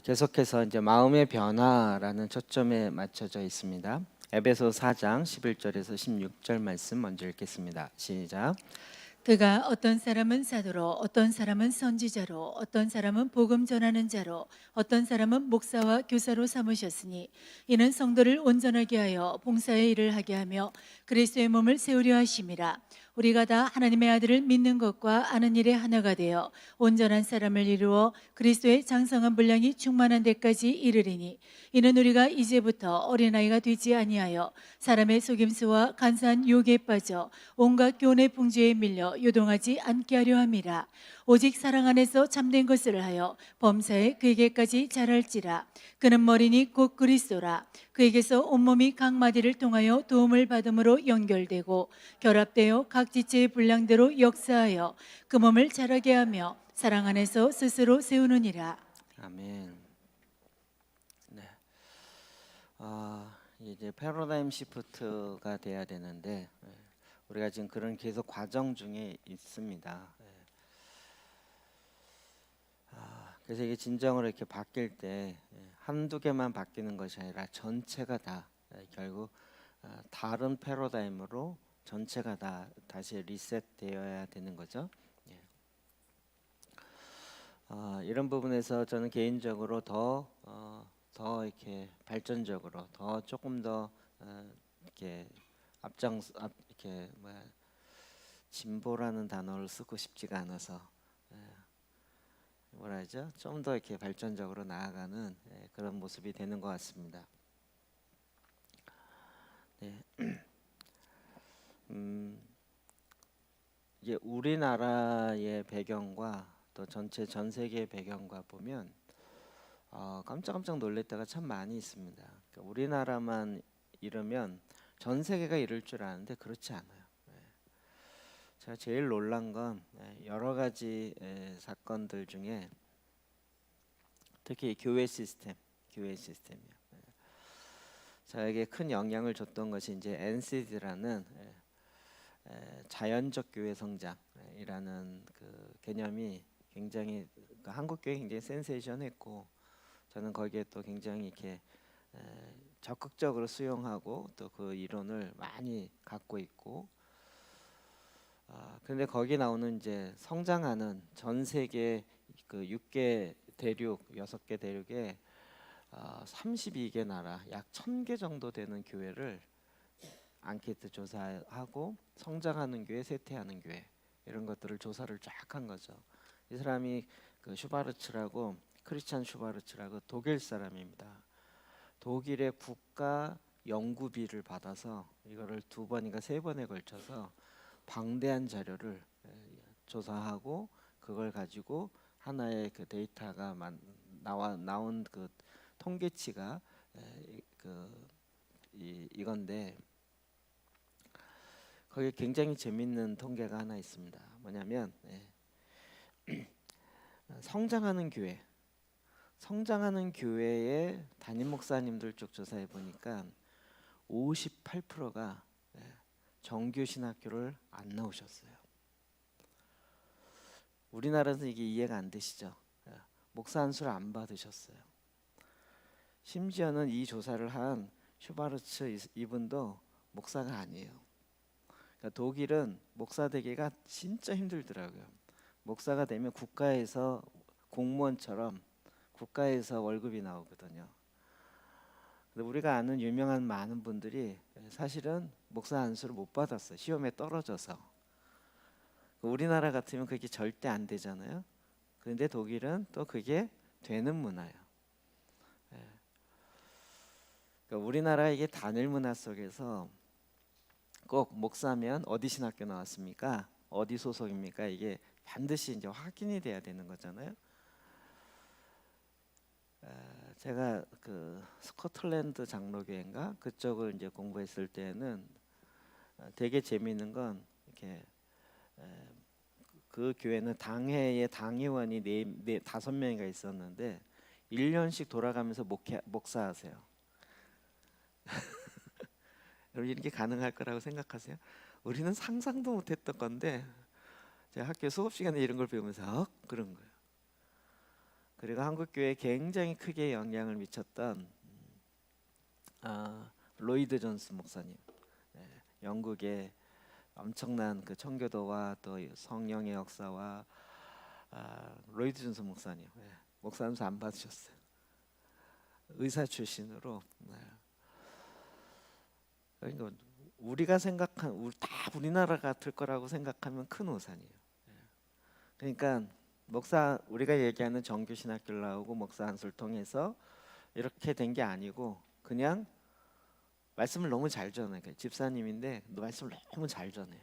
계속해서 이제 마음의 변화라는 초점에 맞춰져 있습니다. 에베소 4장 11절에서 16절 말씀 먼저 읽겠습니다. 시작. 그가 어떤 사람은 사도로, 어떤 사람은 선지자로, 어떤 사람은 복음 전하는 자로, 어떤 사람은 목사와 교사로 삼으셨으니 이는 성도를 온전하게 하여 봉사의 일을 하게 하며 그리스도의 몸을 세우려 하심이라. 우리가 다 하나님의 아들을 믿는 것과 아는 일에 하나가 되어 온전한 사람을 이루어 그리스도의 장성한 분량이 충만한 데까지 이르리니 이는 우리가 이제부터 어린아이가 되지 아니하여 사람의 속임수와 간사한 유혹에 빠져 온갖 교훈의 풍조에 밀려 요동하지 않게 하려 함이라. 오직 사랑 안에서 참된 것을 하여 범사에 그에게까지 자랄지라. 그는 머리니 곧 그리스도라. 그에게서 온몸이 각 마디를 통하여 도움을 받음으로 연결되고 결합되어 각 지체의 분량대로 역사하여 그 몸을 자라게 하며 사랑 안에서 스스로 세우느니라. 아멘. 네. 이제 패러다임 시프트가 돼야 되는데 우리가 지금 그런 계속 과정 중에 있습니다. 그래서 이게 진정으로 이렇게 바뀔 때 한두 개만 바뀌는 것이 아니라 전체가 다 결국 다른 패러다임으로 전체가 다 다시 리셋되어야 되는 거죠. 이런 부분에서 저는 개인적으로 더 이렇게 발전적으로 더 조금 더 이렇게 이렇게 진보라는 단어를 쓰고 싶지가 않아서 뭐라 하죠? 좀 더 이렇게 발전적으로 나아가는 그런 모습이 되는 것 같습니다. 네. 이게 우리나라의 배경과 또 전 세계의 배경과 보면 깜짝깜짝 놀랄 때가 참 많이 있습니다. 그러니까 우리나라만 이러면 전 세계가 이럴 줄 아는데 그렇지 않아요. 제가 제일 놀란 건 여러 가지 사건들 중에 특히 교회 시스템이요. 저에게 큰 영향을 줬던 것이 이제 NCD라는 자연적 교회 성장이라는 그 개념이 굉장히 한국 교회 굉장히 센세이션했고 저는 거기에 또 굉장히 이렇게 적극적으로 수용하고 또 그 이론을 많이 갖고 있고 그런데 거기 나오는 이제 성장하는 전 세계 그 6개 대륙 6개 대륙에 32개 나라 약 1000개 정도 되는 교회를 앙케이트 조사하고 성장하는 교회, 쇠퇴하는 교회 이런 것들을 조사를 쫙 한 거죠. 이 사람이 그 슈바르츠라고 크리스찬 슈바르츠라고 독일 사람입니다. 독일의 국가 연구비를 받아서 이거를 2번인가 3번에 걸쳐서 방대한 자료를 조사하고 그걸 가지고 하나의 그 데이터가 나온 그 통계치가 이건데 거기에 굉장히 재밌는 통계가 하나 있습니다. 뭐냐면 성장하는 교회의 담임 목사님들 쪽 조사해 보니까 58%가 정규 신학교를 안 나오셨어요. 우리나라에서 이게 이해가 안 되시죠? 목사 안수를 안 받으셨어요. 심지어는 이 조사를 한 슈바르츠 이분도 목사가 아니에요. 그러니까 독일은 목사 되기가 진짜 힘들더라고요. 목사가 되면 국가에서 공무원처럼 국가에서 월급이 나오거든요. 근데 우리가 아는 유명한 많은 분들이 사실은 목사 안수를 못 받았어요. 시험에 떨어져서. 우리나라 같으면 그게 절대 안 되잖아요. 그런데 독일은 또 그게 되는 문화예요. 그러니까 우리나라 이게 단일 문화 속에서 꼭 목사면 어디 신학교 나왔습니까? 어디 소속입니까? 이게 반드시 이제 확인이 돼야 되는 거잖아요. 제가 그 스코틀랜드 장로교회인가 그쪽을 이제 공부했을 때는 되게 재미있는 건 이렇게 그 교회는 당회에 당의원이 5명이가 있었는데 1년씩 돌아가면서 목사하세요. 여러분 이렇게 가능할 거라고 생각하세요? 우리는 상상도 못했던 건데 제가 학교 수업 시간에 이런 걸 배우면서 그런 거예요. 그리고 한국 교회에 굉장히 크게 영향을 미쳤던 로이드 존스 목사님, 영국의 엄청난 그 청교도와 또 성령의 역사와 로이드 존스 목사님, 목사님도 안 받으셨어요. 의사 출신으로. 그러니까 우리가 생각한 다 우리나라 같을 거라고 생각하면 큰 오산이에요. 그러니까 목사 우리가 얘기하는 정규 신학교를 나오고 목사 안수를 통해서 이렇게 된 게 아니고 그냥 말씀을 너무 잘 전해요. 집사님인데 말씀을 너무 잘 전해요.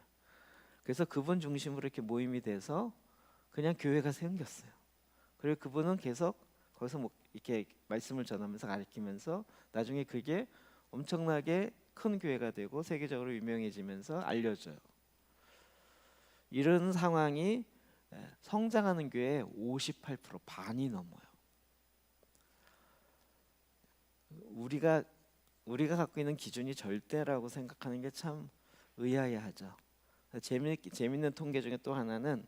그래서 그분 중심으로 이렇게 모임이 돼서 그냥 교회가 생겼어요. 그리고 그분은 계속 거기서 이렇게 말씀을 전하면서 가르치면서 나중에 그게 엄청나게 큰 교회가 되고 세계적으로 유명해지면서 알려져요. 이런 상황이 성장하는 교회의 58% 반이 넘어요. 우리가 갖고 있는 기준이 절대라고 생각하는 게 참 의아해하죠. 재밌는 통계 중에 또 하나는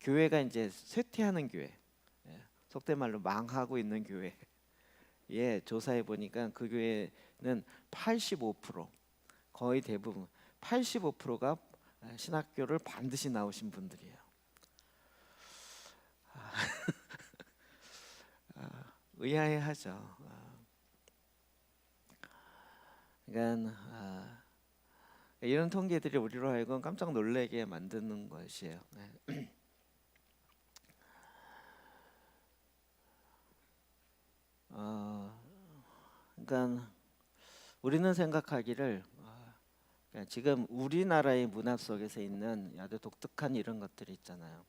교회가 이제 쇠퇴하는 교회, 속된 말로 망하고 있는 교회에 조사해 보니까 그 교회는 85% 거의 대부분 85%가 신학교를 반드시 나오신 분들이에요. 의아해하죠. 그러니까 이런 통계들이 우리로 하여금 깜짝 놀라게 만드는 것이에요. 그러니까 우리는 생각하기를 그러니까 지금 우리나라의 문화 속에서 있는 아주 독특한 이런 것들이 있잖아요.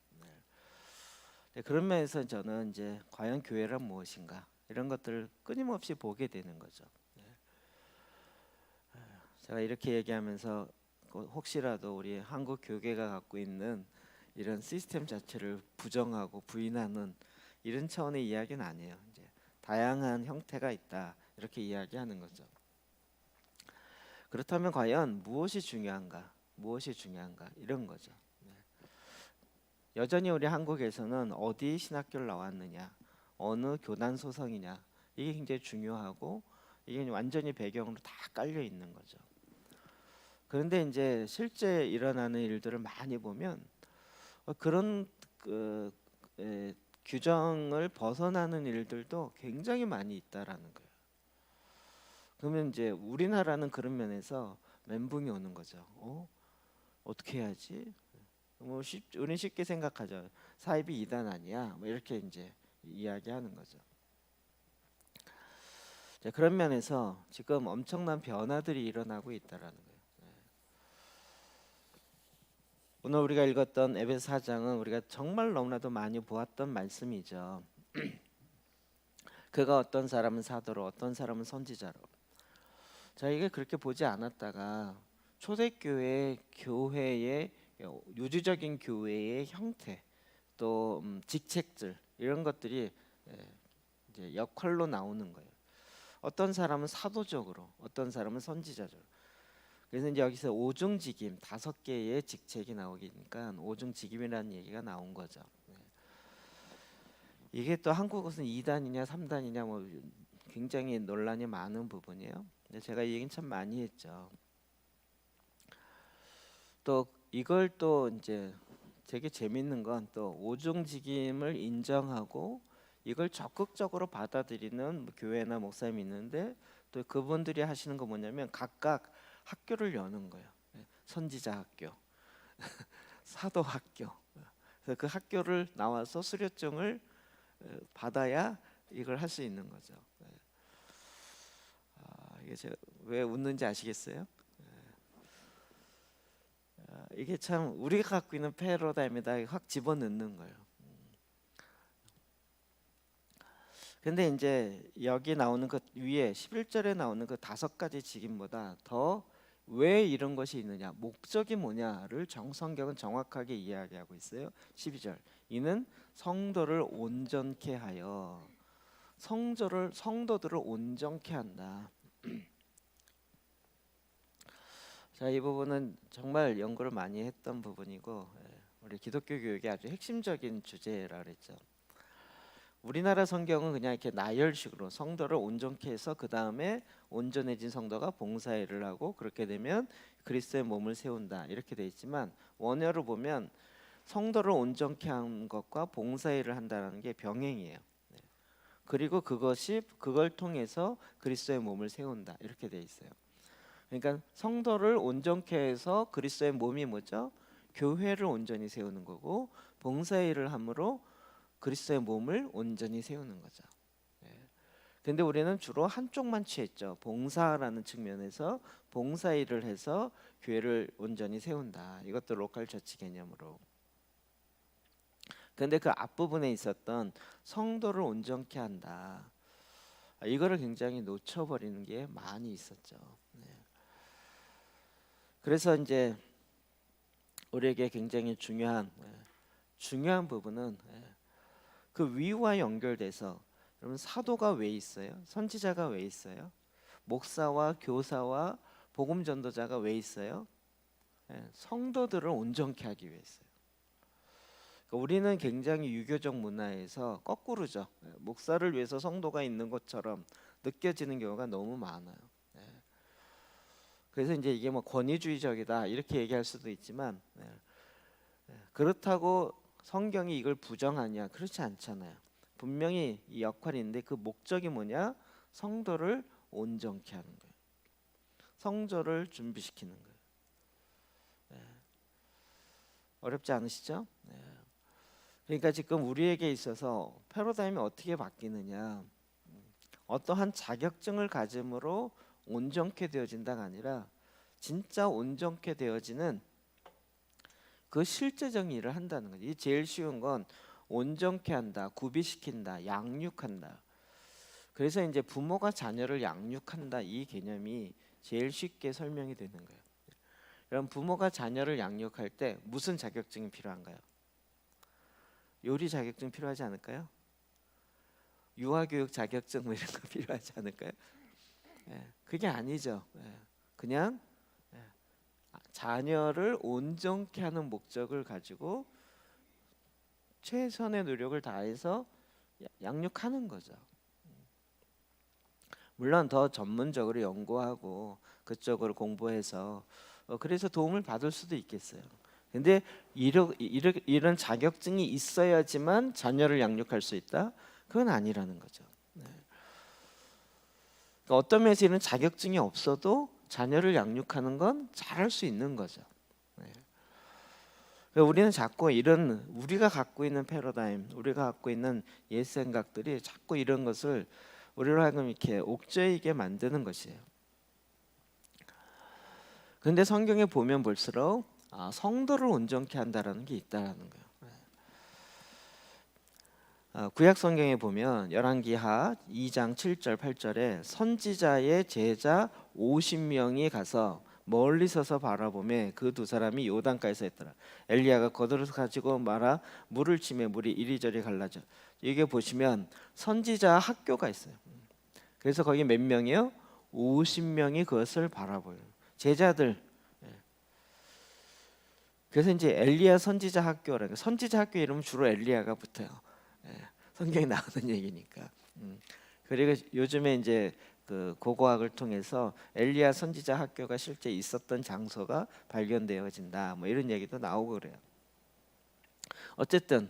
그런 면에서 저는 이제 과연 교회란 무엇인가 이런 것들을 끊임없이 보게 되는 거죠. 제가 이렇게 얘기하면서 혹시라도 우리 한국 교계가 갖고 있는 이런 시스템 자체를 부정하고 부인하는 이런 차원의 이야기는 아니에요. 이제 다양한 형태가 있다 이렇게 이야기하는 거죠. 그렇다면 과연 무엇이 중요한가 이런 거죠. 여전히 우리 한국에서는 어디 신학교를 나왔느냐, 어느 교단 소속이냐 이게 굉장히 중요하고 이게 완전히 배경으로 다 깔려 있는 거죠. 그런데 이제 실제 일어나는 일들을 많이 보면 그런 규정을 벗어나는 일들도 굉장히 많이 있다라는 거예요. 그러면 이제 우리나라는 그런 면에서 멘붕이 오는 거죠. 어떻게 해야지? 우리는 쉽게 생각하죠. 사입이 이단 아니야? 뭐 이렇게 이제 이야기하는 거죠. 자, 그런 면에서 지금 엄청난 변화들이 일어나고 있다라는 거예요. 오늘 우리가 읽었던 에베소 4장은 우리가 정말 너무나도 많이 보았던 말씀이죠. 그가 어떤 사람은 사도로 어떤 사람은 선지자로. 자, 이게 그렇게 보지 않았다가 초대교회 교회의 유주적인 교회의 형태 또 직책들 이런 것들이 이제 역할로 나오는 거예요. 어떤 사람은 사도적으로 어떤 사람은 선지자적으로. 그래서 이제 여기서 오중직임 5개의 직책이 나오니까 오중직임이라는 얘기가 나온 거죠. 이게 또 한국어는 2단이냐 3단이냐 뭐 굉장히 논란이 많은 부분이에요. 근데 제가 이 얘기는 참 많이 했죠. 또 이걸 또 이제 되게 재밌는 건 또 오중직임을 인정하고 이걸 적극적으로 받아들이는 교회나 목사님이 있는데 또 그분들이 하시는 거 뭐냐면 각각 학교를 여는 거예요. 선지자 학교, 사도 학교. 그래서 그 학교를 나와서 수료증을 받아야 이걸 할 수 있는 거죠. 이게 제가 왜 웃는지 아시겠어요? 이게 참 우리가 갖고 있는 패러다임에다 확 집어넣는 거예요. 근데 이제 여기 나오는 그 위에 11절에 나오는 그 5가지 직임보다 더 왜 이런 것이 있느냐, 목적이 뭐냐를 성경은 정확하게 이야기하고 있어요. 12절. 이는 성도를 온전케 하여 성도들을 온전케 한다. 자, 이 부분은 정말 연구를 많이 했던 부분이고 우리 기독교 교육의 아주 핵심적인 주제라 그랬죠. 우리나라 성경은 그냥 이렇게 나열식으로 성도를 온전케 해서 그 다음에 온전해진 성도가 봉사일을 하고 그렇게 되면 그리스도의 몸을 세운다 이렇게 돼 있지만 원어로 보면 성도를 온전케 한 것과 봉사일을 한다는 게 병행이에요. 네. 그리고 그걸 통해서 그리스도의 몸을 세운다 이렇게 돼 있어요. 그러니까 성도를 온전케 해서 그리스도의 몸이 뭐죠? 교회를 온전히 세우는 거고 봉사일을 함으로 그리스도의 몸을 온전히 세우는 거죠. 근데 우리는 주로 한쪽만 취했죠. 봉사라는 측면에서 봉사일을 해서 교회를 온전히 세운다. 이것도 로컬 처치 개념으로. 근데 그 앞부분에 있었던 성도를 온전케 한다. 이거를 굉장히 놓쳐버리는 게 많이 있었죠. 그래서 이제 우리에게 굉장히 중요한 부분은 그 위와 연결돼서 여러분 사도가 왜 있어요? 선지자가 왜 있어요? 목사와 교사와 복음 전도자가 왜 있어요? 성도들을 온전케 하기 위해서요. 그러니까 우리는 굉장히 유교적 문화에서 거꾸로죠. 목사를 위해서 성도가 있는 것처럼 느껴지는 경우가 너무 많아요. 그래서 이제 이게 뭐 권위주의적이다 이렇게 얘기할 수도 있지만 그렇다고 성경이 이걸 부정하냐? 그렇지 않잖아요. 분명히 이 역할인데 그 목적이 뭐냐? 성도를 온전케 하는 거예요. 성도를 준비시키는 거예요. 어렵지 않으시죠? 그러니까 지금 우리에게 있어서 패러다임이 어떻게 바뀌느냐? 어떠한 자격증을 가짐으로 온전케 되어진다가 아니라 진짜 온전케 되어지는 그 실제적인 일을 한다는 거죠. 이 제일 쉬운 건 온전케 한다, 구비시킨다, 양육한다. 그래서 이제 부모가 자녀를 양육한다 이 개념이 제일 쉽게 설명이 되는 거예요. 그럼 부모가 자녀를 양육할 때 무슨 자격증이 필요한가요? 요리 자격증 필요하지 않을까요? 유아교육 자격증 뭐 이런 거 필요하지 않을까요? 그게 아니죠. 그냥 자녀를 온전케 하는 목적을 가지고 최선의 노력을 다해서 양육하는 거죠. 물론 더 전문적으로 연구하고 그쪽으로 공부해서 그래서 도움을 받을 수도 있겠어요. 근데 이런 자격증이 있어야지만 자녀를 양육할 수 있다? 그건 아니라는 거죠. 그러니까 어떤 면에서 이런 자격증이 없어도 자녀를 양육하는 건 잘할 수 있는 거죠. 그러니까 우리는 자꾸 이런 우리가 갖고 있는 패러다임, 우리가 갖고 있는 옛 생각들이 자꾸 이런 것을 우리로 하여금 이렇게 옥죄이게 만드는 것이에요. 그런데 성경에 보면 볼수록 성도를 온전케 한다라는 게 있다라는 거예요. 구약 성경에 보면 열왕기하 2장 7절 8절에 선지자의 제자 50명이 가서 멀리 서서 바라보매 그 두 사람이 요단가에서 했더라. 엘리야가 겉옷을 가지고 말아 물을 치매 물이 이리저리 갈라져. 이게 보시면 선지자 학교가 있어요. 그래서 거기 몇 명이요? 50명이 그것을 바라보요. 제자들. 그래서 이제 엘리야 선지자 학교라는 선지자 학교 이름은 주로 엘리야가 붙어요. 성경에 나오는 얘기니까. 그리고 요즘에 이제 그 고고학을 통해서 엘리야 선지자 학교가 실제 있었던 장소가 발견되어진다. 뭐 이런 얘기도 나오고 그래요. 어쨌든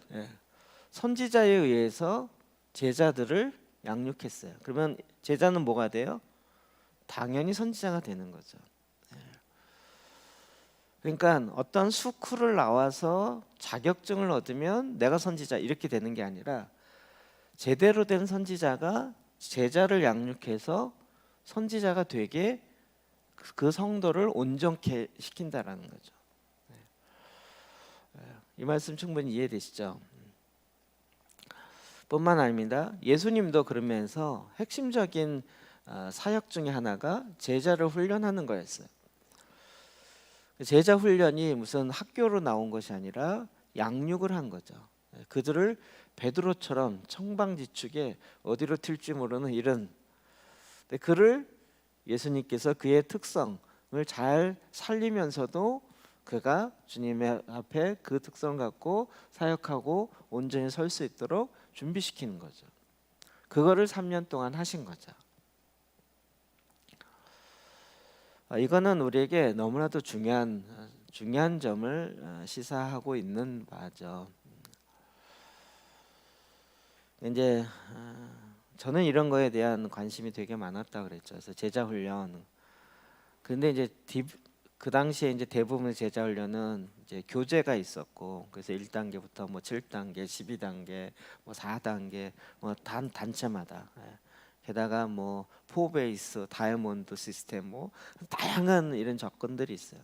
선지자에 의해서 제자들을 양육했어요. 그러면 제자는 뭐가 돼요? 당연히 선지자가 되는 거죠. 그러니까 어떤 스쿨을 나와서 자격증을 얻으면 내가 선지자 이렇게 되는 게 아니라 제대로 된 선지자가 제자를 양육해서 선지자가 되게 그 성도를 온전케 시킨다라는 거죠. 이 말씀 충분히 이해되시죠? 뿐만 아닙니다. 예수님도 그러면서 핵심적인 사역 중에 하나가 제자를 훈련하는 거였어요. 제자 훈련이 무슨 학교로 나온 것이 아니라 양육을 한 거죠. 그들을 베드로처럼 청방지축에 어디로 튈지 모르는 이런 그를 예수님께서 그의 특성을 잘 살리면서도 그가 주님의 앞에 그 특성을 갖고 사역하고 온전히 설 수 있도록 준비시키는 거죠. 그거를 3년 동안 하신 거죠. 이거는 우리에게 너무나도 중요한 점을 시사하고 있는 바죠. 이제 저는 이런 거에 대한 관심이 되게 많았다 그랬죠. 그래서 제자 훈련. 근데 이제 그 당시에 이제 대부분의 제자 훈련은 이제 교재가 있었고, 그래서 1단계부터 뭐 7단계, 12단계, 뭐 4단계, 뭐 단체마다. 게다가 뭐 포베이스, 다이아몬드 시스템, 뭐 다양한 이런 접근들이 있어요.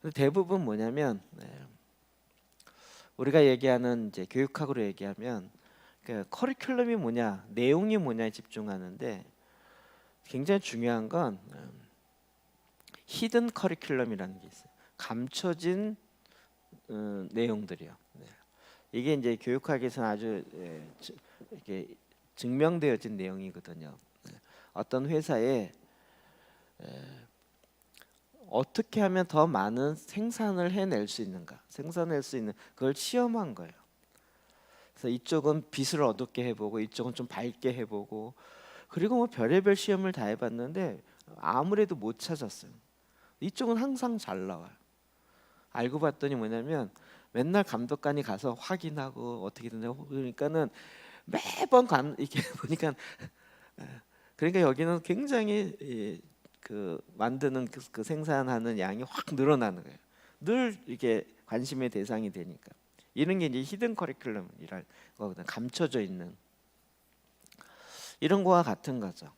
근데 대부분 뭐냐면 우리가 얘기하는 이제 교육학으로 얘기하면 그 커리큘럼이 뭐냐, 내용이 뭐냐에 집중하는데 굉장히 중요한 건 히든 커리큘럼이라는 게 있어요. 감춰진 내용들이요. 이게 이제 교육학에서는 아주 이렇게 증명되어진 내용이거든요. 어떤 회사에 어떻게 하면 더 많은 생산을 해낼 수 있는가, 생산할 수 있는 그걸 시험한 거예요. 그래서 이쪽은 빛을 어둡게 해보고 이쪽은 좀 밝게 해보고, 그리고 뭐 별의별 시험을 다 해봤는데 아무래도 못 찾았어요. 이쪽은 항상 잘 나와요. 알고 봤더니 뭐냐면 맨날 감독관이 가서 확인하고 어떻게 되냐고, 그러니까는 매번 이렇게 보니까, 그러니까 여기는 굉장히 그 만드는 그 생산하는 양이 확 늘어나는 거예요. 늘 이게 관심의 대상이 되니까. 이런 게 이제 히든 커리큘럼이랄 거거든. 감춰져 있는 이런 거와 같은 거죠.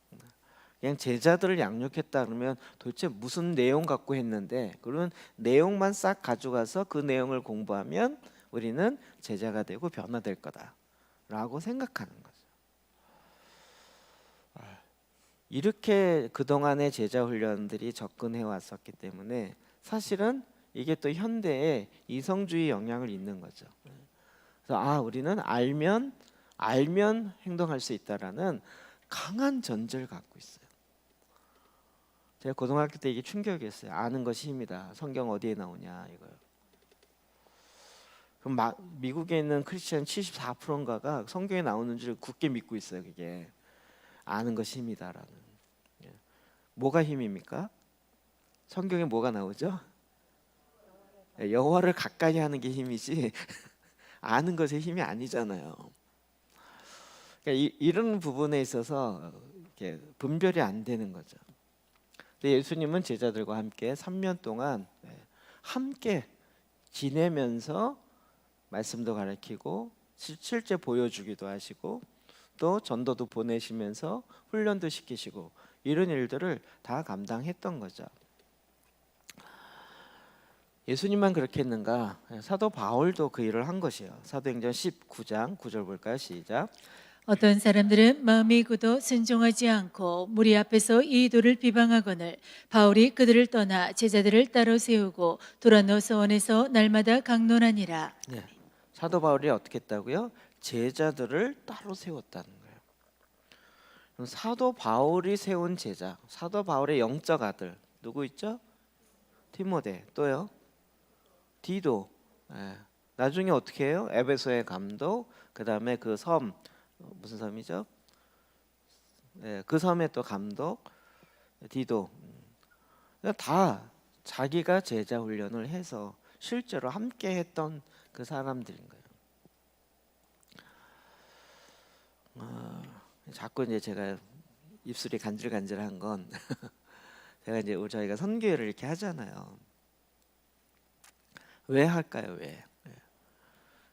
그냥 제자들을 양육했다 그러면 도대체 무슨 내용 갖고 했는데, 그러면 내용만 싹 가져가서 그 내용을 공부하면 우리는 제자가 되고 변화될 거다라고 생각하는 거죠. 이렇게 그동안의 제자 훈련들이 접근해 왔었기 때문에 사실은 이게 또 현대의 이성주의 영향을 있는 거죠. 그래서 우리는 알면 행동할 수 있다라는 강한 전제를 갖고 있어요. 제가 고등학교 때 이게 충격이었어요. 아는 것이 힘이다. 성경 어디에 나오냐 이거요. 그럼 미국에 있는 크리스천 74%인가가 성경에 나오는 줄 굳게 믿고 있어요. 그게 아는 것이 힘이다라는. 뭐가 힘입니까? 성경에 뭐가 나오죠? 여호와를 가까이 하는 게 힘이지 아는 것의 힘이 아니잖아요. 그러니까 이런 부분에 있어서 이렇게 분별이 안 되는 거죠. 근데 예수님은 제자들과 함께 3년 동안 함께 지내면서 말씀도 가르치고 실제 보여주기도 하시고 또 전도도 보내시면서 훈련도 시키시고 이런 일들을 다 감당했던 거죠. 예수님만 그렇게 했는가? 사도 바울도 그 일을 한 것이에요. 사도행전 19장 9절 볼까요? 시작. 어떤 사람들은 마음이 굳어 순종하지 않고 무리 앞에서 이도를 비방하거늘 바울이 그들을 떠나 제자들을 따로 세우고 두란노 서원에서 날마다 강론하니라. 네. 사도 바울이 어떻게 했다고요? 제자들을 따로 세웠다는 거예요. 그럼 사도 바울이 세운 제자, 사도 바울의 영적 아들 누구 있죠? 디모데, 또요? 디도. 나중에 어떻게 해요? 에베소의 감독, 그 다음에 그 섬, 무슨 섬이죠? 그 섬의 또 감독 디도. 다 자기가 제자 훈련을 해서 실제로 함께 했던 그 사람들인 거예요. 자꾸 이제 제가 입술이 간질간질한 건 제가 이제 저희가 선교회를 이렇게 하잖아요. 왜 할까요? 왜?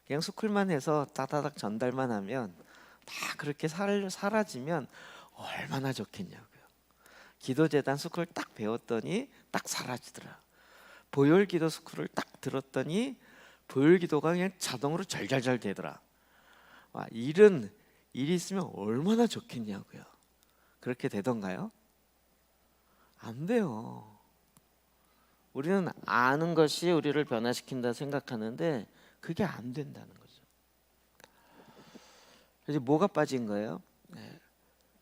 그냥 스쿨만 해서 따다닥 전달만 하면 다 그렇게 사라지면 얼마나 좋겠냐고요. 기도재단 스쿨 딱 배웠더니 딱 사라지더라. 보혈기도 스쿨을 딱 들었더니 보혈기도가 그냥 자동으로 절절절 되더라. 이런 일이 있으면 얼마나 좋겠냐고요. 그렇게 되던가요? 안 돼요. 우리는 아는 것이 우리를 변화시킨다 생각하는데 그게 안 된다는 거죠. 그래서 뭐가 빠진 거예요?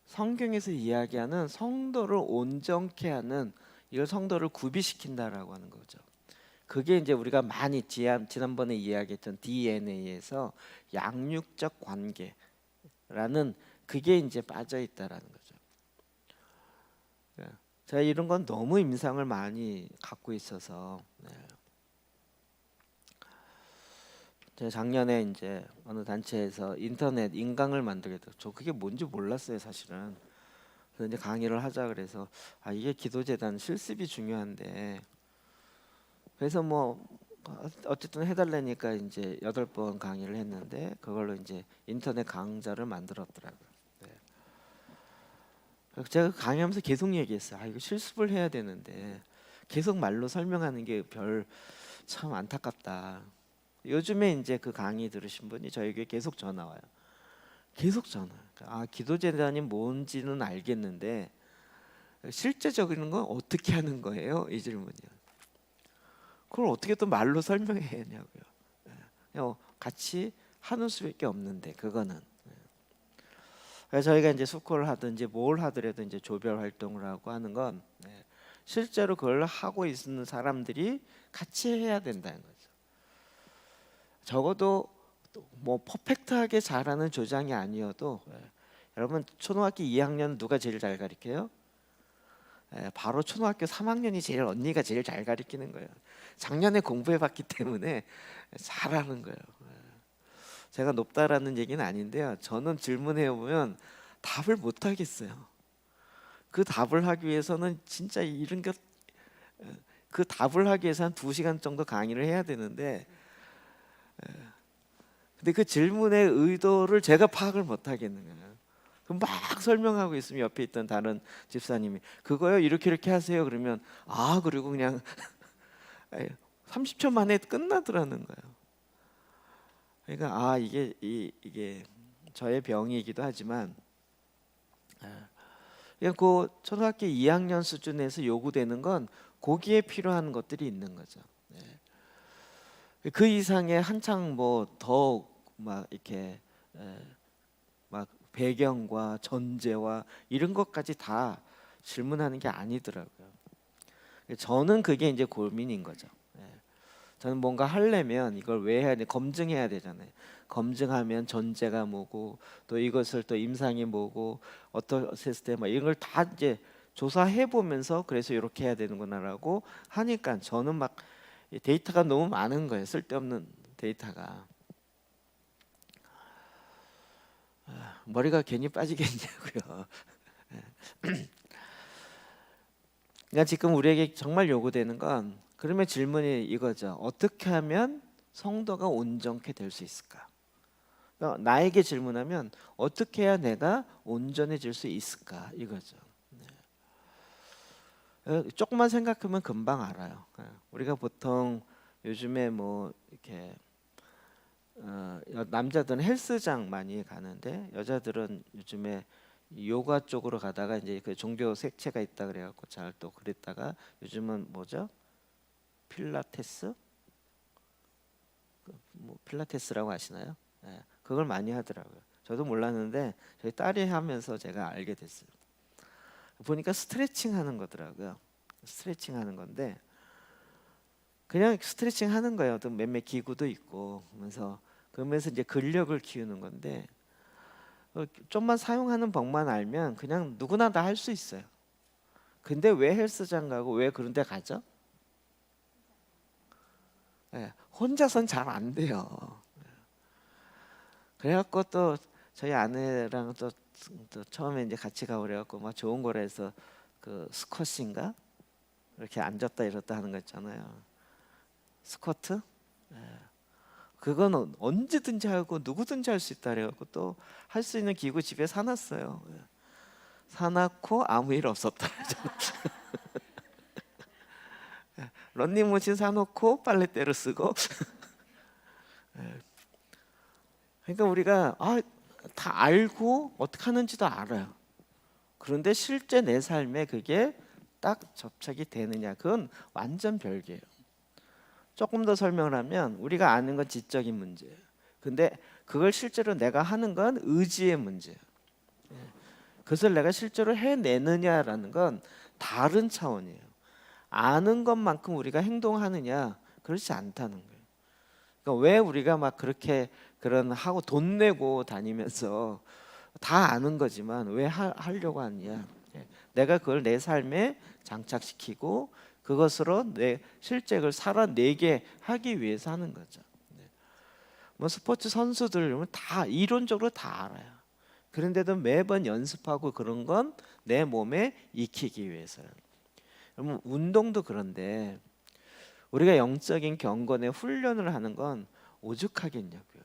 성경에서 이야기하는 성도를 온전케 하는, 이걸 성도를 구비시킨다라고 하는 거죠. 그게 이제 우리가 많이 지난번에 이야기했던 DNA에서 양육적 관계라는 그게 이제 빠져 있다라는 거죠. 예. 제가 이런 건 너무 임상을 많이 갖고 있어서 제가 작년에 이제 어느 단체에서 인터넷 인강을 만들겠다. 저 그게 뭔지 몰랐어요, 사실은. 그래서 이제 강의를 하자 그래서 이게 기도재단 실습이 중요한데 그래서 뭐 어쨌든 해달라니까 이제 8번 강의를 했는데 그걸로 이제 인터넷 강좌를 만들었더라고요. 네. 그래서 제가 강의하면서 계속 얘기했어요. 이거 실습을 해야 되는데 계속 말로 설명하는 게 별 참 안타깝다. 요즘에 이제 그 강의 들으신 분이 저에게 계속 전화 와요. 계속 전화. 기도재단이 뭔지는 알겠는데 실제적인 건 어떻게 하는 거예요? 이 질문이요. 그걸 어떻게 또 말로 설명해야 하냐고요. 그냥 같이 하는 수밖에 없는데 그거는. 그래서 저희가 이제 스콜을 하든지 뭘 하더라도 이제 조별 활동을 하고 하는 건 실제로 그걸 하고 있는 사람들이 같이 해야 된다는 거죠. 적어도 뭐 퍼펙트하게 잘하는 조장이 아니어도 여러분 초등학교 2학년 누가 제일 잘 가르쳐요? 바로 초등학교 3학년이 제일 언니가 제일 잘 가르치는 거예요. 작년에 공부해봤기 때문에 잘하는 거예요. 제가 높다라는 얘기는 아닌데요. 저는 질문해 보면 답을 못 하겠어요. 그 답을 하기 위해서는 진짜 이런 것, 그 답을 하기 위해서 한 2시간 정도 강의를 해야 되는데, 근데 그 질문의 의도를 제가 파악을 못 하겠는 거예요. 그럼 막 설명하고 있으면 옆에 있던 다른 집사님이 그거요 이렇게 이렇게 하세요 그러면 그리고 그냥 30초 만에 끝나더라는 거예요. 그러니까 이게 저의 병이기도 하지만 그냥 그 초등학교 2학년 수준에서 요구되는 건 거기에 필요한 것들이 있는 거죠. 그 이상의 한창 뭐 더 막 이렇게 막 배경과 전제와 이런 것까지 다 질문하는 게 아니더라고요. 저는 그게 이제 고민인 거죠. 저는 뭔가 하려면 이걸 왜 해야 돼? 검증해야 되잖아요. 검증하면 전제가 뭐고 또 이것을 또 임상이 뭐고 어떤 시스템 이런 걸 다 이제 조사해 보면서 그래서 이렇게 해야 되는구나라고 하니까 저는 막 데이터가 너무 많은 거예요. 쓸데없는 데이터가. 머리가 괜히 빠지겠냐고요. 그러니까 지금 우리에게 정말 요구되는 건 그러면 질문이 이거죠. 어떻게 하면 성도가 온전케 될 수 있을까? 그러니까 나에게 질문하면 어떻게 해야 내가 온전해질 수 있을까? 이거죠. 조금만 생각하면 금방 알아요. 우리가 보통 요즘에 뭐 이렇게 남자들은 헬스장 많이 가는데 여자들은 요즘에 요가 쪽으로 가다가 이제 그 종교 색채가 있다 그래갖고 잘 또 그랬다가 요즘은 뭐죠? 필라테스? 뭐 필라테스라고 하시나요? 그걸 많이 하더라고요. 저도 몰랐는데 저희 딸이 하면서 제가 알게 됐어요. 보니까 스트레칭 하는 거더라고요. 스트레칭 하는 건데 그냥 스트레칭 하는 거예요. 또 몇몇 기구도 있고 그러면서 이제 근력을 키우는 건데 좀만 사용하는 법만 알면 그냥 누구나 다 할 수 있어요. 근데 왜 헬스장 가고 왜 그런 데 가죠? 혼자선 잘 안 돼요. 그래갖고 또 저희 아내랑 또 처음에 이제 같이 가고 그래갖고 막 좋은 거라 해서 그 스쿼시인가 이렇게 앉았다 일었다 하는 거 있잖아요. 스쿼트? 그건 언제든지 하고 누구든지 할 수 있다 그래갖고 또 할 수 있는 기구 집에 사놨어요. 사놨고 아무 일 없었다. 런닝머신 사놓고 빨래대로 쓰고. 그러니까 우리가 다 알고 어떻게 하는지도 알아요. 그런데 실제 내 삶에 그게 딱 접촉이 되느냐 그건 완전 별개예요. 조금 더 설명을 하면 우리가 아는 건 지적인 문제예요. 근데 그걸 실제로 내가 하는 건 의지의 문제예요. 그것을 내가 실제로 해내느냐라는 건 다른 차원이에요. 아는 것만큼 우리가 행동하느냐 그렇지 않다는 거예요. 그러니까 왜 우리가 막 그렇게 그런 하고 돈 내고 다니면서 다 아는 거지만 왜 하려고 하느냐? 예. 내가 그걸 내 삶에 장착시키고 그것으로 내 실적을 살아내게 하기 위해서 하는 거죠. 네. 뭐 스포츠 선수들 다 이론적으로 다 알아요. 그런데도 매번 연습하고 그런 건 내 몸에 익히기 위해서요. 여러분 운동도 그런데 우리가 영적인 경건의 훈련을 하는 건 오죽하겠냐고요.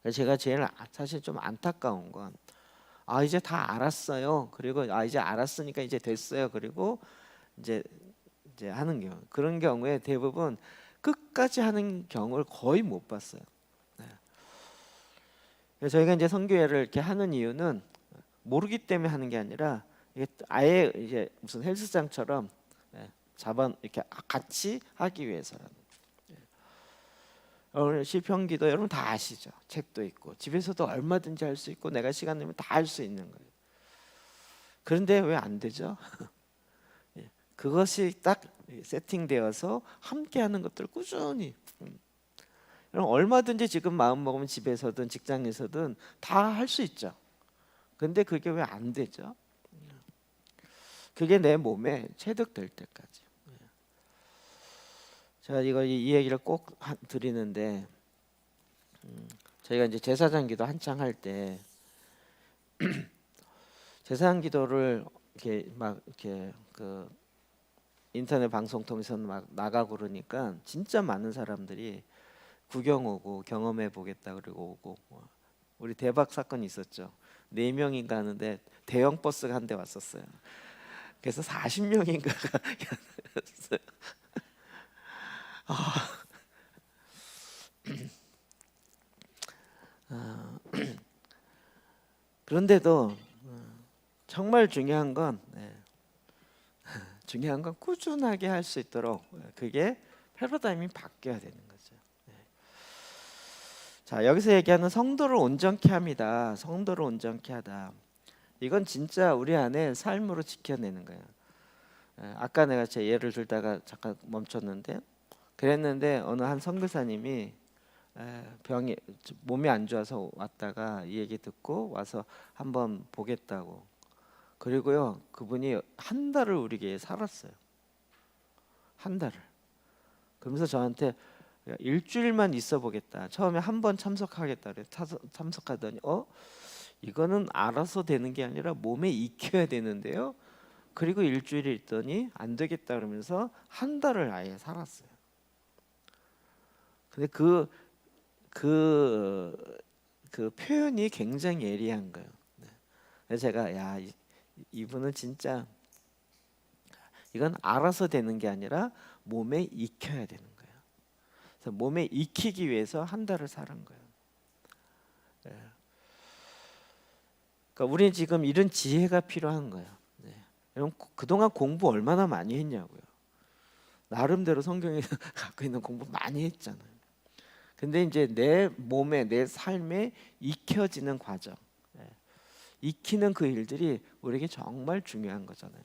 그래서 제가 제일 사실 좀 안타까운 건 이제 다 알았어요. 그리고 이제 알았으니까 이제 됐어요. 그리고 이제 하는 경우 그런 경우에 대부분 끝까지 하는 경우를 거의 못 봤어요. 네. 그래서 저희가 이제 선교회를 이렇게 하는 이유는 모르기 때문에 하는 게 아니라 이게 아예 이제 무슨 헬스장처럼 이렇게 같이 하기 위해서라는. 오늘 시편기도 여러분 다 아시죠? 책도 있고 집에서도 얼마든지 할 수 있고 내가 시간 내면 다 할 수 있는 거예요. 그런데 왜 안 되죠? 그것이 딱 세팅되어서 함께하는 것들을 꾸준히. 여러분 얼마든지 지금 마음 먹으면 집에서든 직장에서든 다 할 수 있죠. 근데 그게 왜 안 되죠? 그게 내 몸에 체득될 때까지. 제가 이 얘기를 꼭 드리는데 저희가 이제 제사장 기도 한창 할 때 제사장 기도를 이렇게 그 인터넷 방송 통해서 막 나가고 그러니까 진짜 많은 사람들이 구경 오고 경험해 보겠다 그러고 오고 우리 대박 사건이 있었죠. 4명인가 하는데 대형 버스가 한 대 왔었어요. 그래서 40명인가가 였어요. 그런데도 정말 중요한 건 꾸준하게 할 수 있도록 그게 패러다임이 바뀌어야 되는 거죠. 자, 여기서 얘기하는 성도를 온전케 합니다. 성도를 온전케 하다. 이건 진짜 우리 안에 삶으로 지켜내는 거예요. 아까 내가 제 예를 들다가 잠깐 멈췄는데 그랬는데 어느 한 선교사님이 병이 몸이 안 좋아서 왔다가 이 얘기 듣고 와서 한번 보겠다고. 그리고요 그분이 한 달을 우리 교회에 살았어요. 한 달을. 그러면서 저한테 일주일만 있어 보겠다. 처음에 한 번 참석하겠다 그래. 참석하더니 이거는 알아서 되는 게 아니라 몸에 익혀야 되는데요. 그리고 일주일이 있더니 안 되겠다 그러면서 한 달을 아예 살았어요. 근데 그 표현이 굉장히 예리한 거예요. 그래서 제가 이분은 진짜 이건 알아서 되는 게 아니라 몸에 익혀야 되는 거예요. 그래서 몸에 익히기 위해서 한 달을 살은 거예요. 그러니까 우리는 지금 이런 지혜가 필요한 거예요. 여러분 그동안 공부 얼마나 많이 했냐고요. 나름대로 성경에 갖고 있는 공부 많이 했잖아요. 근데 이제 내 몸에 내 삶에 익혀지는 과정, 익히는 그 일들이 우리에게 정말 중요한 거잖아요.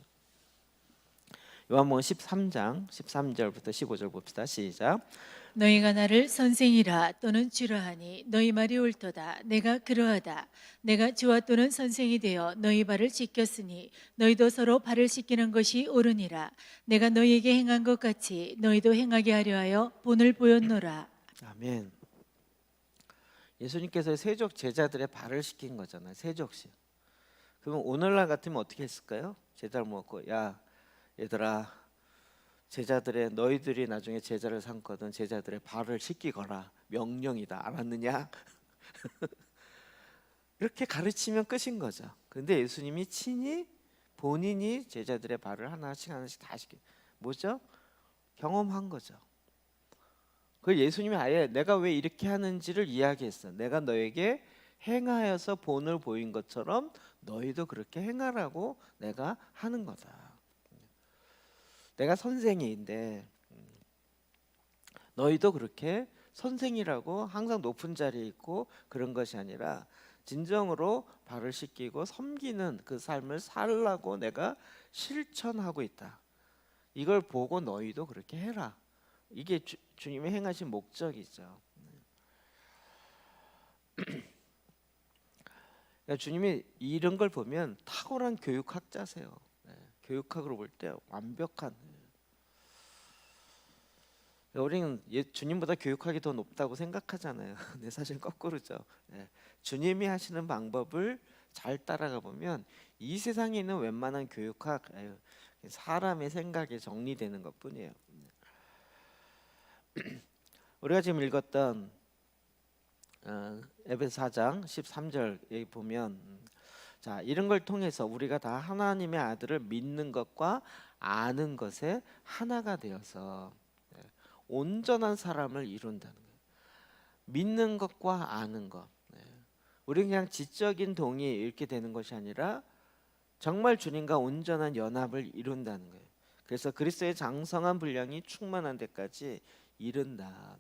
요한복음 13장 13절부터 15절 봅시다. 시작. 너희가 나를 선생이라 또는 주라 하니 너희 말이 옳도다. 내가 그러하다. 내가 주와 또는 선생이 되어 너희 발을 씻겼으니 너희도 서로 발을 씻기는 것이 옳으니라. 내가 너희에게 행한 것 같이 너희도 행하게 하려 하여 본을 보였노라. 아멘. 예수님께서 세족 제자들의 발을 씻긴 거잖아요. 세족씩. 그러면 오늘날 같으면 어떻게 했을까요? 제자를 모았고 얘들아 제자들의 너희들이 나중에 제자를 삼거든 제자들의 발을 씻기거라. 명령이다. 알았느냐? 이렇게 가르치면 끝인 거죠. 근데 예수님이 친히 본인이 제자들의 발을 하나씩 다 씻기. 뭐죠? 경험한 거죠. 그 예수님이 아예 내가 왜 이렇게 하는지를 이야기했어. 내가 너에게 행하여서 본을 보인 것처럼 너희도 그렇게 행하라고 내가 하는 거다. 내가 선생인데 너희도 그렇게 선생이라고 항상 높은 자리에 있고 그런 것이 아니라 진정으로 발을 씻기고 섬기는 그 삶을 살라고 내가 실천하고 있다. 이걸 보고 너희도 그렇게 해라 이게 주님이 행하신 목적이죠. 그러니까 주님이 이런 걸 보면 탁월한 교육학자세요. 교육학으로 볼 때 완벽한. 우리는 주님보다 교육학이 더 높다고 생각하잖아요. 근데 사실 거꾸로죠. 주님이 하시는 방법을 잘 따라가 보면 이 세상에 있는 웬만한 교육학, 사람의 생각에 정리되는 것뿐이에요. 우리가 지금 읽었던 에베소 4장 13절에 보면 자, 이런 걸 통해서 우리가 다 하나님의 아들을 믿는 것과 아는 것에 하나가 되어서 온전한 사람을 이룬다는 거예요. 믿는 것과 아는 것. 우리는 그냥 지적인 동의 이렇게 되는 것이 아니라 정말 주님과 온전한 연합을 이룬다는 거예요. 그래서 그리스도의 장성한 분량이 충만한 데까지 이른다.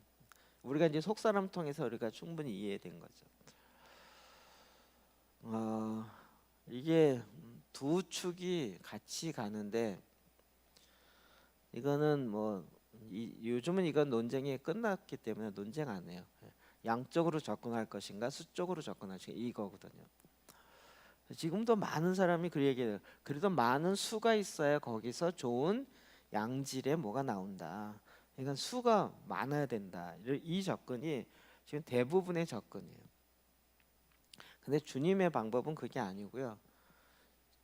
우리가 이제 속사람 통해서 우리가 충분히 이해된 거죠. 이게 두 축이 같이 가는데 이거는 뭐 요즘은 이건 논쟁이 끝났기 때문에 논쟁 안 해요. 양쪽으로 접근할 것인가 수적으로 접근할 것인가 이거거든요. 지금도 많은 사람이 그 얘기해요. 그래도 많은 수가 있어야 거기서 좋은 양질의 뭐가 나온다. 그러니까 수가 많아야 된다. 이 접근이 지금 대부분의 접근이에요. 근데 주님의 방법은 그게 아니고요.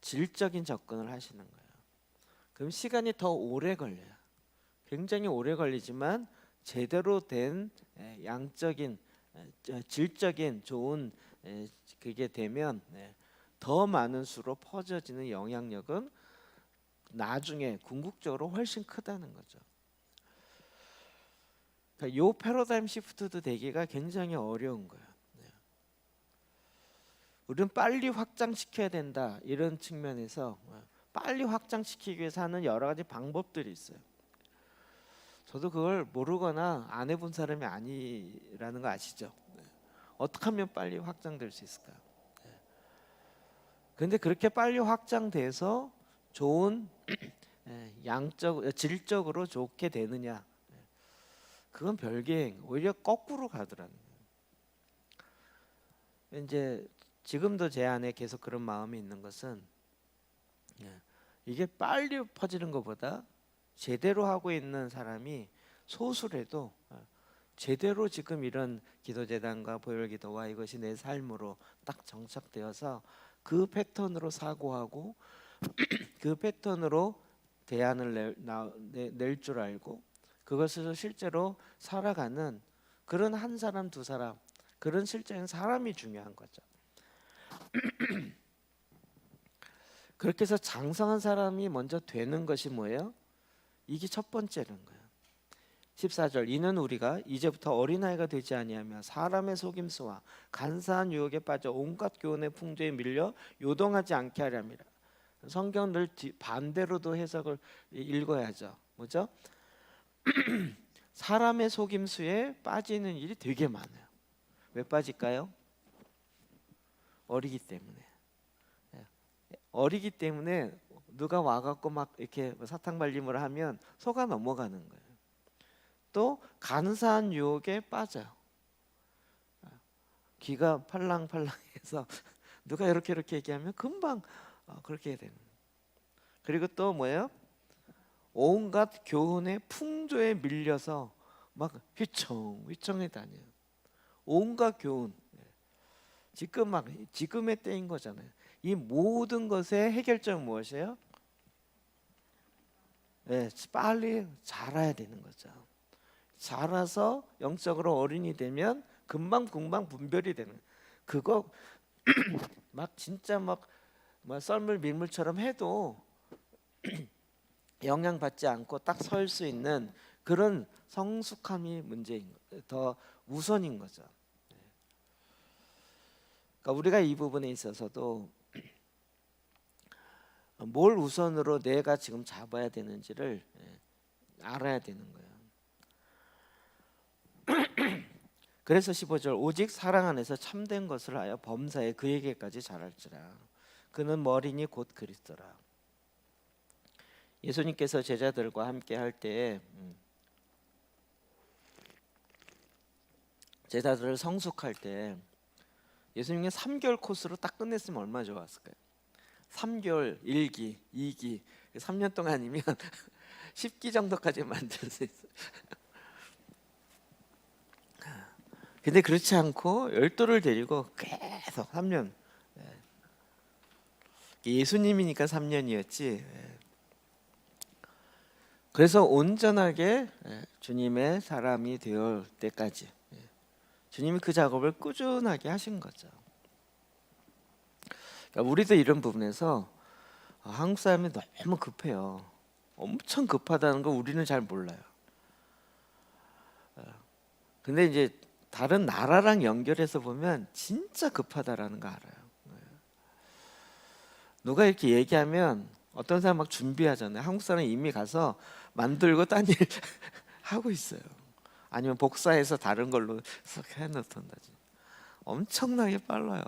질적인 접근을 하시는 거예요. 그럼 시간이 더 오래 걸려요. 굉장히 오래 걸리지만 제대로 된 양적인 질적인 좋은 그게 되면 더 많은 수로 퍼져지는 영향력은 나중에 궁극적으로 훨씬 크다는 거죠. 그러니까 요 패러다임 시프트도 되기가 굉장히 어려운 거예요. 우리는 빨리 확장시켜야 된다 이런 측면에서 빨리 확장시키기 위해서 하는 여러 가지 방법들이 있어요. 저도 그걸 모르거나 안 해본 사람이 아니라는 거 아시죠? 어떻게 하면 빨리 확장될 수 있을까요? 근데 그렇게 빨리 확장돼서 좋은 질적으로 좋게 되느냐? 그건 별개행. 오히려 거꾸로 가더라는 거예요. 이제 지금도 제 안에 계속 그런 마음이 있는 것은 이게 빨리 퍼지는 것보다 제대로 하고 있는 사람이 소수라도 제대로 지금 이런 기도재단과 보혈기도와 이것이 내 삶으로 딱 정착되어서 그 패턴으로 사고하고 그 패턴으로 대안을 낼 줄 알고 그것을 실제로 살아가는 그런 한 사람 두 사람 그런 실제는 사람이 중요한 거죠. 그렇게 해서 장성한 사람이 먼저 되는 것이 뭐예요? 이게 첫 번째는 거예요. 14절 이는 우리가 이제부터 어린아이가 되지 아니하며 사람의 속임수와 간사한 유혹에 빠져 온갖 교훈의 풍조에 밀려 요동하지 않게 하려 함이라. 성경 늘 반대로도 해석을 읽어야죠. 뭐죠? 사람의 속임수에 빠지는 일이 되게 많아요. 왜 빠질까요? 어리기 때문에. 어리기 때문에 누가 와갖고 막 이렇게 사탕 발림을 하면 속아 넘어가는 거예요. 또 간사한 유혹에 빠져요. 귀가 팔랑팔랑해서 누가 이렇게 얘기하면 금방 그렇게 되는. 그리고 또 뭐예요? 온갖 교훈의 풍조에 밀려서 막 휘청휘청해 다녀요. 온갖 교훈. 지금의 때인 거잖아요. 이 모든 것의 해결점은 무엇이에요? 빨리 자라야 되는 거죠. 자라서 영적으로 어른이 되면 금방 분별이 되는 그거 막 진짜 막 썰물 밀물처럼 해도 영향받지 않고 딱 설 수 있는 그런 성숙함이 문제인 더 우선인 거죠. 그러니까 우리가 이 부분에 있어서도 뭘 우선으로 내가 지금 잡아야 되는지를 알아야 되는 거예요. 그래서 15절 오직 사랑 안에서 참된 것을 하여 범사에 그에게까지 자랄지라. 그는 머리니 곧 그리스도라. 예수님께서 제자들과 함께 할 때에 제자들을 성숙할 때 예수님이 3개월 코스로 딱 끝냈으면 얼마나 좋았을까요? 3개월 1기, 2기, 3년 동안이면 10기 정도까지 만들 수 있어요. 근데 그렇지 않고 열도를 데리고 계속 3년. 예수님이니까 3년이었지. 그래서 온전하게 주님의 사람이 되올 때까지 주님이 그 작업을 꾸준하게 하신 거죠. 그러니까 우리도 이런 부분에서 한국 사람이 너무 급해요. 엄청 급하다는 거 우리는 잘 몰라요. 근데 이제 다른 나라랑 연결해서 보면 진짜 급하다라는 거 알아요. 누가 이렇게 얘기하면 어떤 사람 막 준비하잖아요. 한국 사람 이미 가서 만들고 딴 일 하고 있어요. 아니면 복사해서 다른 걸로 싹 해놓던다지. 엄청나게 빨라요.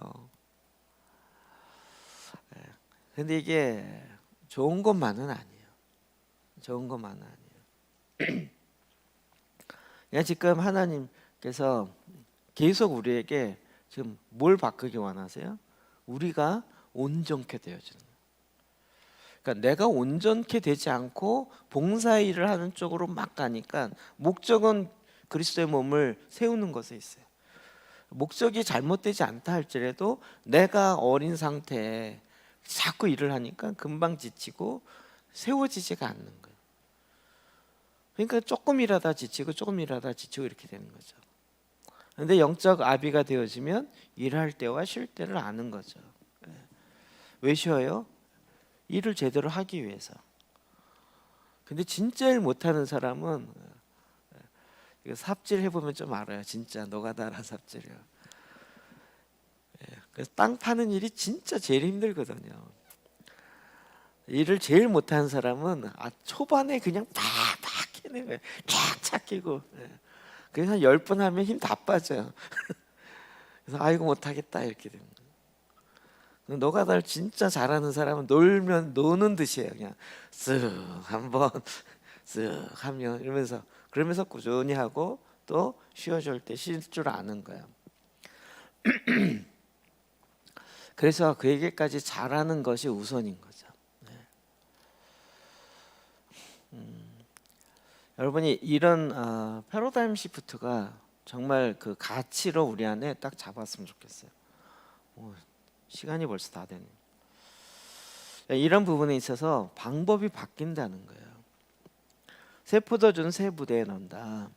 근데 이게 좋은 것만은 아니에요. 좋은 것만은 아니에요. 그냥 지금 하나님께서 계속 우리에게 지금 뭘 바꾸기 원하세요? 우리가 온전케 되어지는 거예요. 그러니까 내가 온전케 되지 않고 봉사의 일을 하는 쪽으로 막 가니까 목적은 그리스도의 몸을 세우는 것에 있어요. 목적이 잘못되지 않다 할지라도 내가 어린 상태에 자꾸 일을 하니까 금방 지치고 세워지지가 않는 거예요. 그러니까 조금 일하다 지치고 조금 일하다 지치고 이렇게 되는 거죠. 그런데 영적 아비가 되어지면 일할 때와 쉴 때를 아는 거죠. 왜 쉬어요? 일을 제대로 하기 위해서. 근데 진짜 일 못하는 사람은 이거 삽질 해보면 좀 알아요. 진짜 노가다라 삽질이요. 그래서 땅 파는 일이 진짜 제일 힘들거든요. 일을 제일 못하는 사람은 초반에 그냥 팍팍 해내는 거예요. 쫙쫙 끼고. 그래서 한 10번 하면 힘 다 빠져요. 그래서 아이고 못하겠다 이렇게 되는 거예요. 노가다를 진짜 잘하는 사람은 놀면 노는 듯이에요. 그냥 쓱 한번 쓱 하면 이러면서 그러면서 꾸준히 하고 또 쉬어줄 때 쉴 줄 아는 거예요. 그래서 그에게까지 잘하는 것이 우선인 거죠. 여러분이 이런 패러다임 시프트가 정말 그 가치로 우리 안에 딱 잡았으면 좋겠어요. 시간이 벌써 다 됐네. 이런 부분에 있어서 방법이 바뀐다는 거예요. 새 포도주는 새 부대에 넣는다.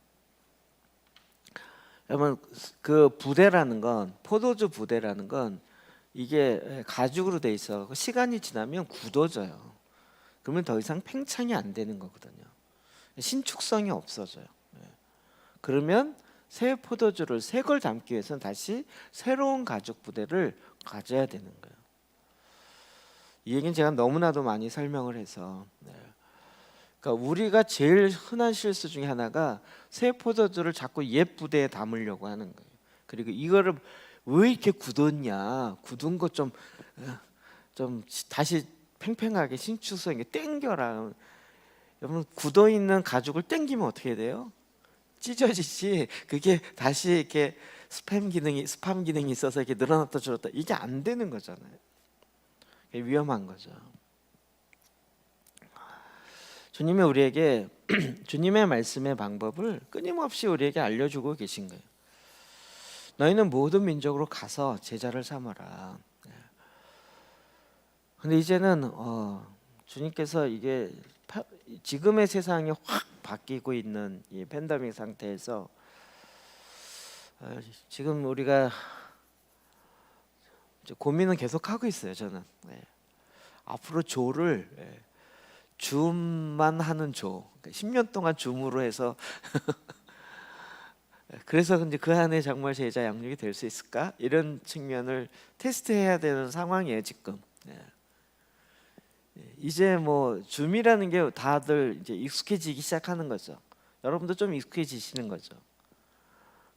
여러분 그 부대라는 건 포도주 부대라는 건 이게 가죽으로 돼 있어. 시간이 지나면 굳어져요. 그러면 더 이상 팽창이 안 되는 거거든요. 신축성이 없어져요. 그러면 새 포도주를 새 걸 담기 위해서는 다시 새로운 가죽 부대를 가져야 되는 거예요. 이 얘기는 제가 너무나도 많이 설명을 해서 그러니까 우리가 제일 흔한 실수 중에 하나가 새 포도주를 자꾸 옛 부대에 담으려고 하는 거예요. 그리고 이거를 왜 이렇게 굳었냐, 굳은 거 좀 다시 팽팽하게 신축성에 땡겨라. 여러분 굳어 있는 가죽을 땡기면 어떻게 돼요? 찢어지지. 그게 다시 이렇게 스팸 기능이 있어서 이렇게 늘어났다 줄었다 이게 안 되는 거잖아요. 위험한 거죠. 주님이 우리에게 주님의 말씀의 방법을 끊임없이 우리에게 알려주고 계신 거예요. 너희는 모든 민족으로 가서 제자를 삼아라. 근데 이제는 주님께서 이게 지금의 세상이 확 바뀌고 있는 이 팬데믹 상태에서 지금 우리가 고민은 계속 하고 있어요. 저는 앞으로 조를 줌만 하는 조, 10년 동안 줌으로 해서 그래서 근데 그 안에 정말 제자 양육이 될 수 있을까? 이런 측면을 테스트해야 되는 상황이에요 지금. 이제 뭐 줌이라는 게 다들 이제 익숙해지기 시작하는 거죠. 여러분도 좀 익숙해지시는 거죠.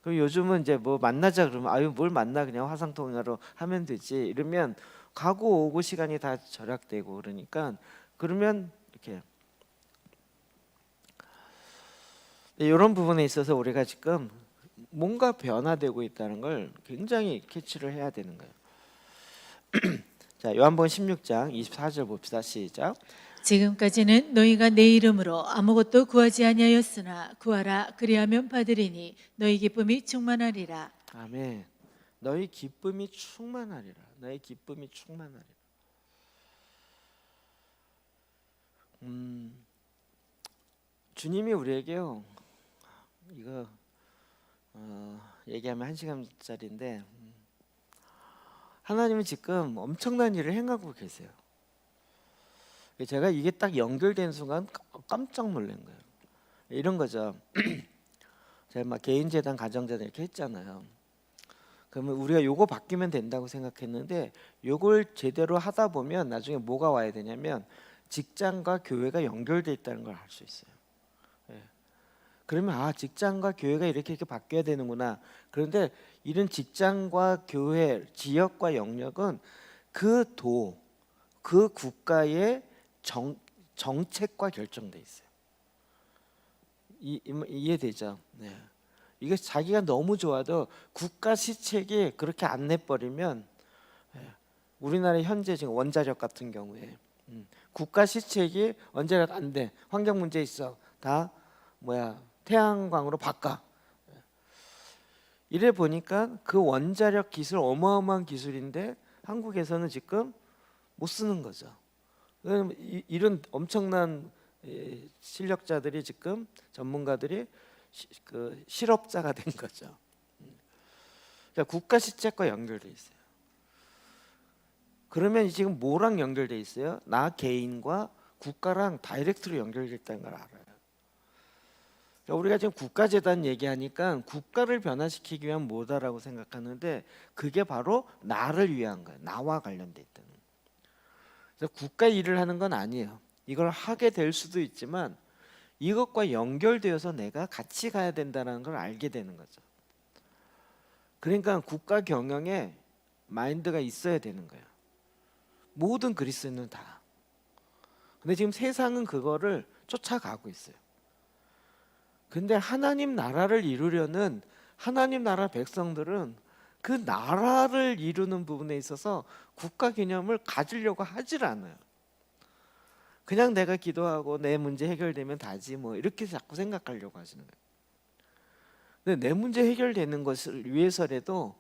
그럼 요즘은 이제 뭐 만나자 그러면 아유 뭘 만나 그냥 화상통화로 하면 되지 이러면 가고 오고 시간이 다 절약되고 그러니까 그러면 이렇게 이런 부분에 있어서 우리가 지금 뭔가 변화되고 있다는 걸 굉장히 캐치를 해야 되는 거예요. 자, 요한복음 16장 24절 봅시다. 시작. 지금까지는 너희가 내 이름으로 아무것도 구하지 아니하였으나 구하라 그리하면 받으리니 너희 기쁨이 충만하리라. 아멘. 너희 기쁨이 충만하리라. 너희 기쁨이 충만하리라. 주님이 우리에게요. 이거 얘기하면 1시간짜리인데 하나님은 지금 엄청난 일을 행하고 계세요. 제가 이게 딱 연결된 순간 깜짝 놀란 거예요. 이런 거죠. 제가 막 개인재단, 가정재단 이렇게 했잖아요. 그러면 우리가 요거 바뀌면 된다고 생각했는데 요걸 제대로 하다 보면 나중에 뭐가 와야 되냐면 직장과 교회가 연결돼 있다는 걸 알 수 있어요. 예. 그러면 직장과 교회가 이렇게 바뀌어야 되는구나. 그런데 이런 직장과 교회, 지역과 영역은 그 국가의 정책과 결정돼 있어요. 이해되죠? 네. 이게 자기가 너무 좋아도 국가 시책이 그렇게 안 내버리면, 우리나라 현재 지금 원자력 같은 경우에 국가 시책이 원자력 안 돼, 환경 문제 있어, 다 태양광으로 바꿔. 이래 보니까 그 원자력 기술 어마어마한 기술인데 한국에서는 지금 못 쓰는 거죠. 이런 엄청난 실력자들이 지금 전문가들이 실업자가 된 거죠. 그러니까 국가 시책과 연결돼 있어요. 그러면 지금 뭐랑 연결돼 있어요? 나 개인과 국가랑 다이렉트로 연결돼 있다는 걸 알아요. 그러니까 우리가 지금 국가재단 얘기하니까 국가를 변화시키기 위한 뭐다라고 생각하는데 그게 바로 나를 위한 거예요. 나와 관련돼 있다는 거예요. 그래서 국가 일을 하는 건 아니에요. 이걸 하게 될 수도 있지만 이것과 연결되어서 내가 같이 가야 된다는 걸 알게 되는 거죠. 그러니까 국가 경영에 마인드가 있어야 되는 거예요. 모든 그리스도인은 다. 근데 지금 세상은 그거를 쫓아가고 있어요. 근데 하나님 나라를 이루려는 하나님 나라 백성들은 그 나라를 이루는 부분에 있어서 국가 개념을 가지려고 하질 않아요. 그냥 내가 기도하고 내 문제 해결되면 다지 뭐 이렇게 자꾸 생각하려고 하시는 거예요. 근데 내 문제 해결되는 것을 위해서라도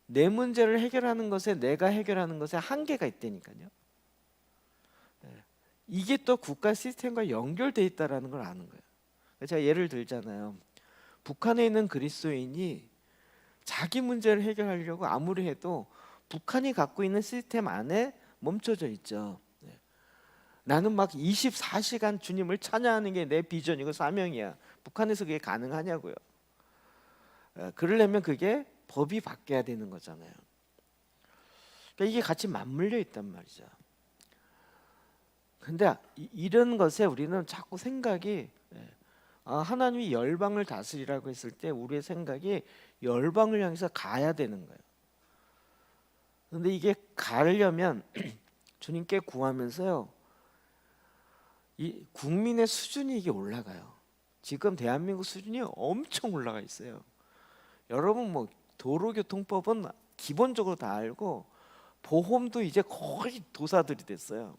내 문제를 해결하는 것에 내가 해결하는 것에 한계가 있다니까요. 이게 또 국가 시스템과 연결돼 있다라는 걸 아는 거예요. 제가 예를 들잖아요. 북한에 있는 그리스도인이 자기 문제를 해결하려고 아무리 해도 북한이 갖고 있는 시스템 안에 멈춰져 있죠. 나는 막 24시간 주님을 찬양하는 게 내 비전이고 사명이야. 북한에서 그게 가능하냐고요. 그러려면 그게 법이 바뀌어야 되는 거잖아요. 그러니까 이게 같이 맞물려 있단 말이죠. 근데 이런 것에 우리는 자꾸 생각이 하나님이 열방을 다스리라고 했을 때 우리의 생각이 열방을 향해서 가야 되는 거예요. 근데 이게 가려면 주님께 구하면서요, 이 국민의 수준이 이게 올라가요. 지금 대한민국 수준이 엄청 올라가 있어요. 여러분 뭐 도로교통법은 기본적으로 다 알고 보험도 이제 거의 도사들이 됐어요.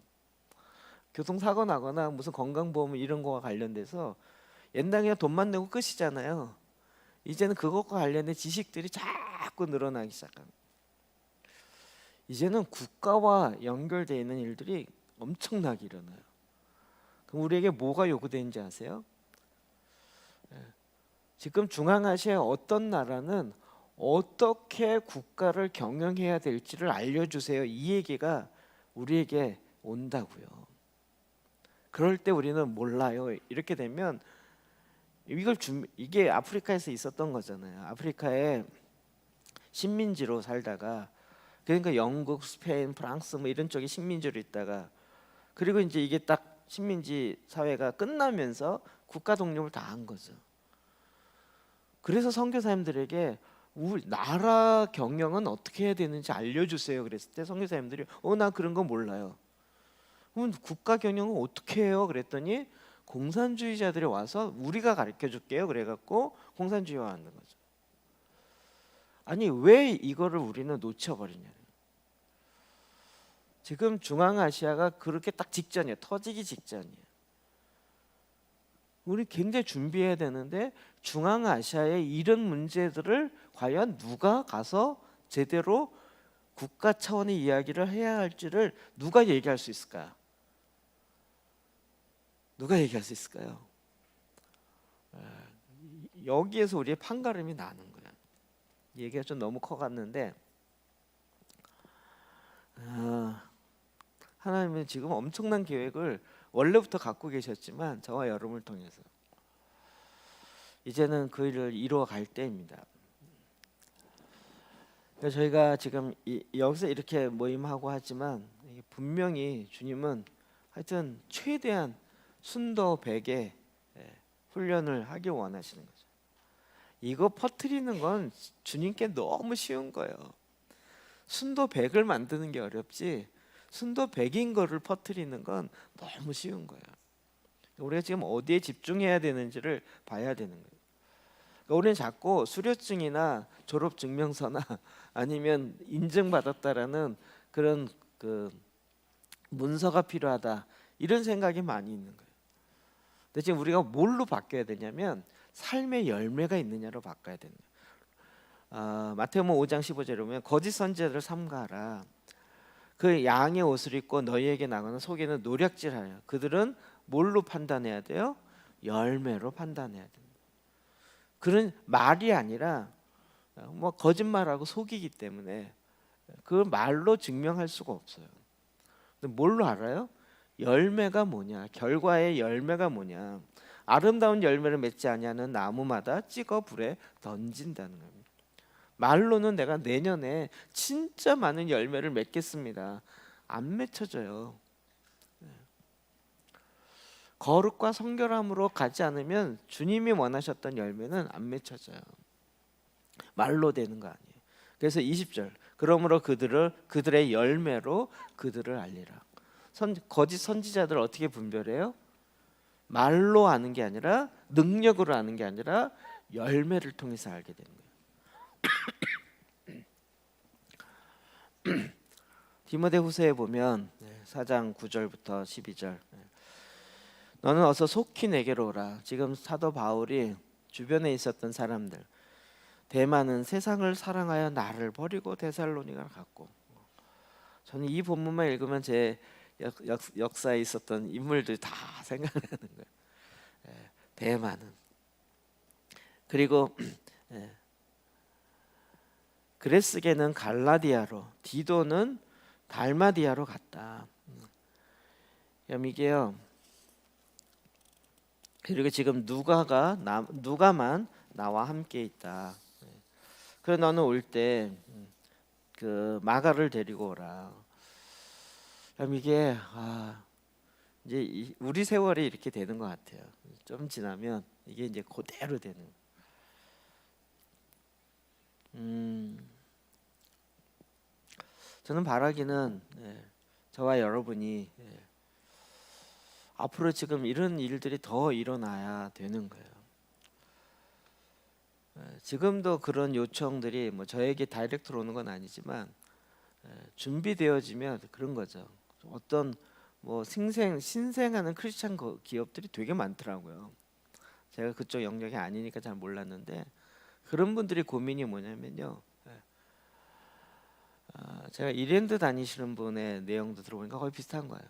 교통사고 나거나 무슨 건강보험 이런 거와 관련돼서 옛날에 돈만 내고 끝이잖아요. 이제는 그것과 관련된 지식들이 자꾸 늘어나기 시작합니다. 이제는 국가와 연결되어 있는 일들이 엄청나게 일어나요. 그럼 우리에게 뭐가 요구되는지 아세요? 지금 중앙아시아의 어떤 나라는 어떻게 국가를 경영해야 될지를 알려주세요. 이 얘기가 우리에게 온다고요. 그럴 때 우리는 몰라요. 이렇게 되면 이게 아프리카에서 있었던 거잖아요. 아프리카에 식민지로 살다가, 그러니까 영국, 스페인, 프랑스 뭐 이런 쪽에 식민지로 있다가, 그리고 이제 이게 딱 식민지 사회가 끝나면서 국가 독립을 다 한 거죠. 그래서 선교사님들에게 우리 나라 경영은 어떻게 해야 되는지 알려주세요. 그랬을 때 선교사님들이 나 그런 거 몰라요. 그럼 국가 경영은 어떻게 해요? 그랬더니 공산주의자들이 와서 우리가 가르쳐 줄게요. 그래갖고 공산주의화 하는 거죠. 아니 왜 이거를 우리는 놓쳐버리냐. 지금 중앙아시아가 그렇게 딱 직전이에요. 터지기 직전이에요. 우리 굉장히 준비해야 되는데 중앙아시아의 이런 문제들을 과연 누가 가서 제대로 국가 차원의 이야기를 해야 할지를 누가 얘기할 수 있을까요? 누가 얘기할 수 있을까요? 여기에서 우리의 판가름이 나는 거예요. 얘기가 좀 너무 커갔는데 하나님은 지금 엄청난 계획을 원래부터 갖고 계셨지만 저와 여러분을 통해서 이제는 그 일을 이루어 갈 때입니다. 그래서 저희가 지금 여기서 이렇게 모임하고 하지만 분명히 주님은 하여튼 최대한 순도 100의 훈련을 하길 원하시는 거죠. 이거 퍼뜨리는 건 주님께 너무 쉬운 거예요. 순도 100을 만드는 게 어렵지 순도 100인 거를 퍼뜨리는 건 너무 쉬운 거예요. 우리가 지금 어디에 집중해야 되는지를 봐야 되는 거예요. 그러니까 우리는 자꾸 수료증이나 졸업증명서나 아니면 인증받았다라는 그런 그 문서가 필요하다 이런 생각이 많이 있는 거예요. 근데 지금 우리가 뭘로 바뀌어야 되냐면 삶의 열매가 있느냐로 바꿔야 되는 거예요. 마태복음 5장 15절에 보면 거짓 선지자들을 삼가하라. 그 양의 옷을 입고 너희에게 나가는 속에는 노략질하여. 그들은 뭘로 판단해야 돼요? 열매로 판단해야 돼요. 그런 말이 아니라 뭐 거짓말하고 속이기 때문에 그 말로 증명할 수가 없어요. 근데 뭘로 알아요? 열매가 뭐냐? 결과의 열매가 뭐냐? 아름다운 열매를 맺지 아니하는 나무마다 찍어 불에 던진다는 겁니다. 말로는 내가 내년에 진짜 많은 열매를 맺겠습니다. 안 맺혀져요. 거룩과 성결함으로 가지 않으면 주님이 원하셨던 열매는 안 맺혀져요. 말로 되는 거 아니에요. 그래서 20절 그러므로 그들의 열매로 그들을 알리라. 거짓 선지자들 어떻게 분별해요? 말로 아는 게 아니라 능력으로 아는 게 아니라 열매를 통해서 알게 되는 거예요. 디모데후서에 보면 4장 9절부터 12절 너는 어서 속히 내게로 오라. 지금 사도 바울이 주변에 있었던 사람들 대만은 세상을 사랑하여 나를 버리고 데살로니가를 갔고 저는 이 본문만 읽으면 제 역사에 있었던 인물들이 다 생각나는 거예요. 대만은 그리고 그레스게는 갈라디아로 디도는 달마디아로 갔다. 이게요. 그리고 지금 누가만 나와 함께 있다. 그래 너는 올 때 그 마가를 데리고 오라. 그럼 이게 이제 우리 세월이 이렇게 되는 것 같아요. 좀 지나면 이게 이제 그대로 되는. 저는 바라기는 저와 여러분이 앞으로 지금 이런 일들이 더 일어나야 되는 거예요. 지금도 그런 요청들이 뭐 저에게 다이렉트로 오는 건 아니지만 준비되어지면 그런 거죠. 어떤 뭐 신생하는 크리스찬 기업들이 되게 많더라고요. 제가 그쪽 영역이 아니니까 잘 몰랐는데 그런 분들이 고민이 뭐냐면요. 제가 이랜드 다니시는 분의 내용도 들어보니까 거의 비슷한 거예요.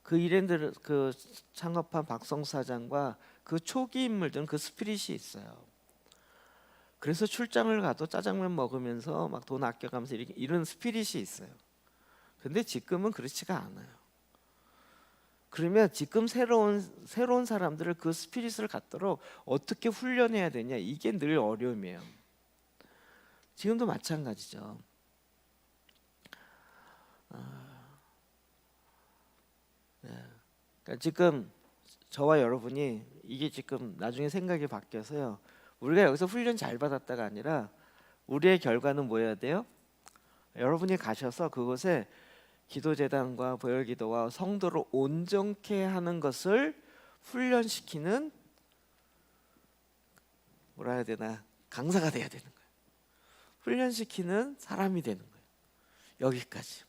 그 이랜드 그 창업한 박성수 사장과 그 초기 인물들은 그 스피릿이 있어요. 그래서 출장을 가도 짜장면 먹으면서 막 돈 아껴가면서 이런 스피릿이 있어요. 근데 지금은 그렇지가 않아요. 그러면 지금 새로운 사람들을 그 스피릿을 갖도록 어떻게 훈련해야 되냐 이게 늘 어려움이에요. 지금도 마찬가지죠. 그러니까 지금 저와 여러분이 이게 지금 나중에 생각이 바뀌어서요. 우리가 여기서 훈련 잘 받았다가 아니라 우리의 결과는 뭐여야 돼요? 여러분이 가셔서 그곳에 기도재단과 보혈기도와 성도를 온전케 하는 것을 훈련시키는 뭐라 해야 되나 강사가 돼야 되는 거예요. 훈련시키는 사람이 되는 거예요. 여기까지.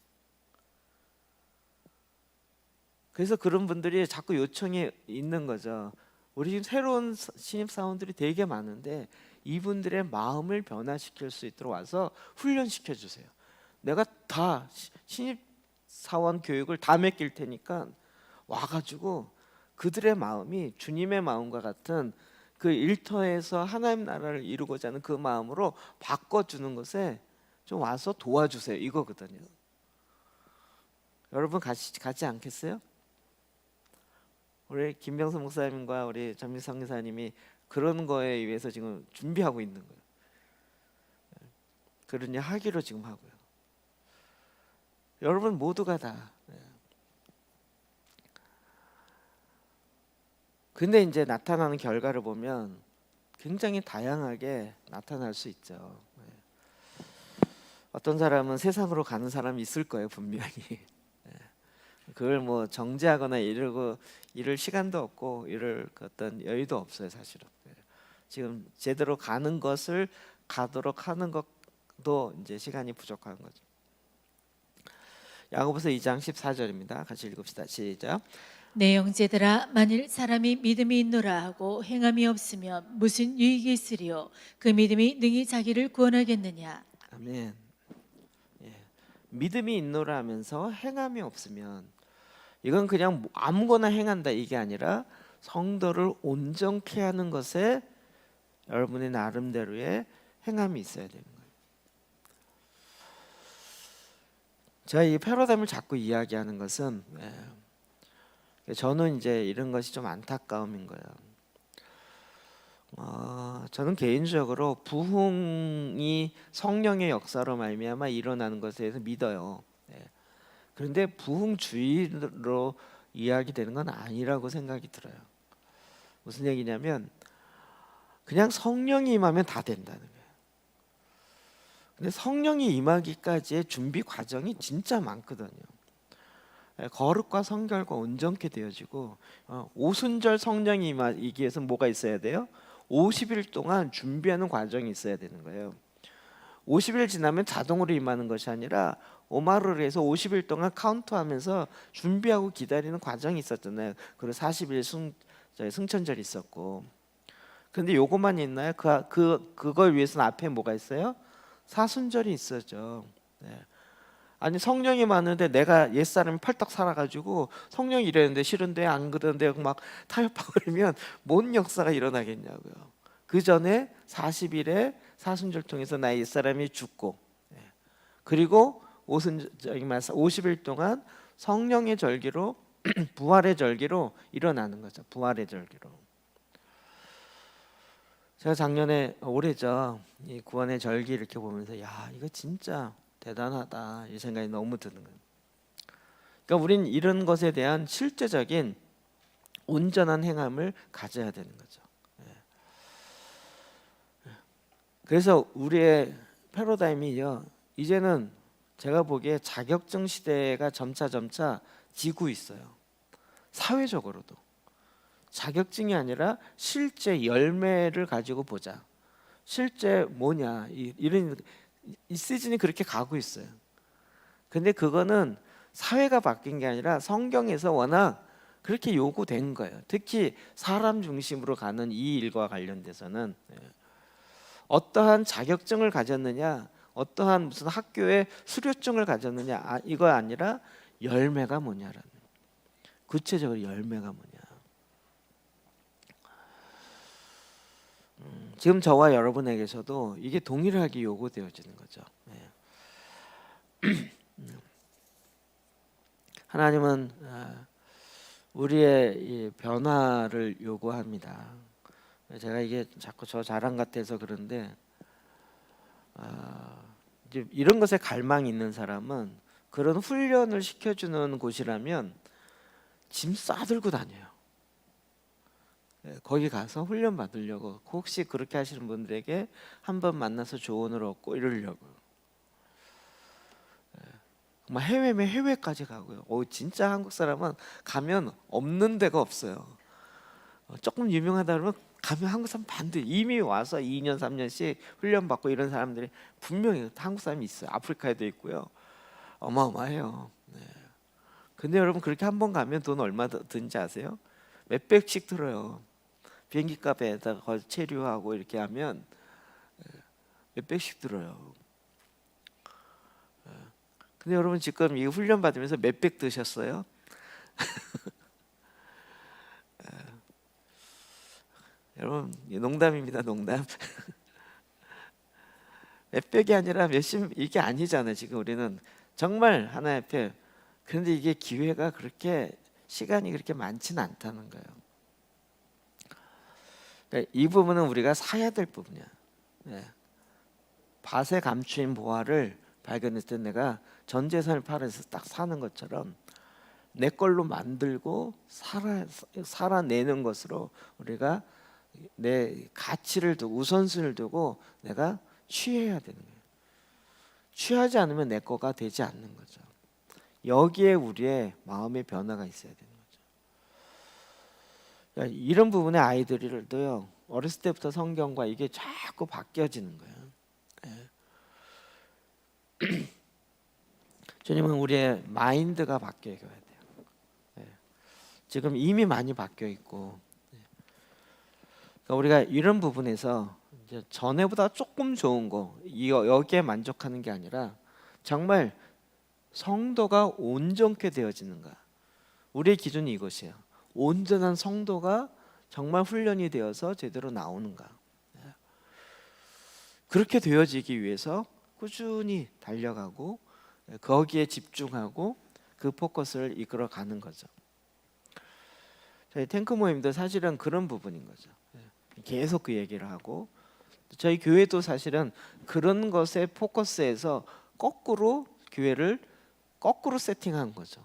그래서 그런 분들이 자꾸 요청이 있는 거죠. 우리 지금 새로운 신입사원들이 되게 많은데 이분들의 마음을 변화시킬 수 있도록 와서 훈련시켜 주세요. 내가 다 신입사원 교육을 다 맡길 테니까 와가지고 그들의 마음이 주님의 마음과 같은 그 일터에서 하나님 나라를 이루고자 하는 그 마음으로 바꿔주는 것에 좀 와서 도와주세요. 이거거든요. 여러분 가지 않겠어요? 우리 김병수 목사님과 우리 전민성 기사님이 그런 거에 의해서 지금 준비하고 있는 거예요. 그런 일 하기로 지금 하고요. 여러분 모두가 다. 근데 이제 나타나는 결과를 보면 굉장히 다양하게 나타날 수 있죠. 어떤 사람은 세상으로 가는 사람이 있을 거예요, 분명히. 그걸 뭐 정죄하거나 이럴 시간도 없고 이럴 어떤 여유도 없어요, 사실은. 지금 제대로 가는 것을 가도록 하는 것도 이제 시간이 부족한 거죠. 야고보서 2장 14절입니다. 같이 읽읍시다. 시작. 내 형제들아, 만일 사람이 믿음이 있노라 하고 행함이 없으면 무슨 유익이 있으리요? 그 믿음이 능히 자기를 구원하겠느냐? 아멘. 믿음이 있노라 하면서 행함이 없으면 이건 그냥 아무거나 행한다 이게 아니라 성도를 온전케 하는 것에 여러분의 나름대로의 행함이 있어야 되는 거예요. 제가 이 패러다임을 자꾸 이야기하는 것은 저는 이제 이런 것이 좀 안타까움인 거예요. 저는 개인적으로 부흥이 성령의 역사로 말미암아 일어나는 것에 대해서 믿어요. 그런데 부흥주의로 이야기되는 건 아니라고 생각이 들어요. 무슨 얘기냐면 그냥 성령이 임하면 다 된다는 거예요. 근데 성령이 임하기까지의 준비 과정이 진짜 많거든요. 거룩과 성결과 온전케 되어지고 오순절 성령이 임하기 위해서 뭐가 있어야 돼요? 50일 동안 준비하는 과정이 있어야 되는 거예요. 50일 지나면 자동으로 임하는 것이 아니라 오마르를 해서 50일 동안 카운트하면서 준비하고 기다리는 과정이 있었잖아요. 그리고 40일 승천절이 있었고. 근데 요것만 있나요? 그걸 위해서는 앞에 뭐가 있어요? 사순절이 있었죠. 아니 성령이 많은데 내가 옛사람이 펄떡 살아가지고 성령이 이랬는데 싫은데 안 그러는데 막 타협하고 그러면 뭔 역사가 일어나겠냐고요. 그 전에 40일에 사순절 통해서 나의 옛사람이 죽고 그리고 50일 동안 성령의 절기로 부활의 절기로 일어나는 거죠. 부활의 절기로. 제가 작년에 올해죠. 이 구원의 절기 이렇게 보면서 야 이거 진짜 대단하다 이 생각이 너무 드는 거예요. 그러니까 우린 이런 것에 대한 실제적인 온전한 행함을 가져야 되는 거죠. 그래서 우리의 패러다임이요. 이제는 제가 보기에 자격증 시대가 점차 지고 있어요. 사회적으로도. 자격증이 아니라 실제 열매를 가지고 보자. 실제 뭐냐 이런 이 시즌이 그렇게 가고 있어요. 근데 그거는 사회가 바뀐 게 아니라 성경에서 워낙 그렇게 요구된 거예요. 특히 사람 중심으로 가는 이 일과 관련돼서는 어떠한 자격증을 가졌느냐, 어떠한 무슨 학교에 수료증을 가졌느냐 이거 아니라 열매가 뭐냐라는 구체적으로 열매가 뭐냐. 지금 저와 여러분에게서도 이게 동일하게 요구되어지는 거죠. 하나님은 우리의 이 변화를 요구합니다. 제가 이게 자꾸 저 자랑 같아서 그런데 이제 이런 것에 갈망이 있는 사람은 그런 훈련을 시켜주는 곳이라면 짐 싸들고 다녀요. 거기 가서 훈련 받으려고 혹시 그렇게 하시는 분들에게 한번 만나서 조언을 얻고 이러려고 막 해외면 해외까지 가고요. 진짜 한국 사람은 가면 없는 데가 없어요. 조금 유명하다 그러면 가면 한국 사람 반대 이미 와서 2년 3년씩 훈련 받고 이런 사람들이 분명히 한국 사람이 있어요. 아프리카에도 있고요. 어마어마해요. 네. 근데 여러분 그렇게 한 번 가면 돈 얼마 드는지 아세요? 몇백씩 들어요. 비행기 값에다가 체류하고 이렇게 하면 몇백씩 들어요. 근데 여러분 지금 이 훈련 받으면서 몇백 드셨어요? 여러분 농담입니다, 농담. 몇백이 아니라 몇십 이게 아니잖아요. 지금 우리는 정말 하나의 앞에. 그런데 이게 기회가 그렇게 시간이 그렇게 많지는 않다는 거예요. 그러니까 이 부분은 우리가 사야 될 부분이야. 네. 밭에 감추인 보화를 발견했을 때 내가 전 재산을 팔아서 딱 사는 것처럼 내 걸로 만들고 살아내는 것으로 우리가 내 가치를 두고 우선순위를 두고 내가 취해야 되는 거예요. 취하지 않으면 내 거가 되지 않는 거죠. 여기에 우리의 마음의 변화가 있어야 되는 거죠. 그러니까 이런 부분에 아이들도요 어렸을 때부터 성경과 이게 자꾸 바뀌어지는 거예요. 네. 주님은 우리의 마인드가 바뀌어야 돼요. 네. 지금 이미 많이 바뀌어 있고, 그러니까 우리가 이런 부분에서 이제 전에보다 조금 좋은 거 여기에 만족하는 게 아니라 정말 성도가 온전케 되어지는가. 우리의 기준이 이것이에요. 온전한 성도가 정말 훈련이 되어서 제대로 나오는가. 그렇게 되어지기 위해서 꾸준히 달려가고 거기에 집중하고 그 포커스를 이끌어 가는 거죠. 저희 탱크 모임도 사실은 그런 부분인 거죠. 계속 그 얘기를 하고 저희 교회도 사실은 그런 것에 포커스해서 거꾸로 교회를 거꾸로 세팅한 거죠.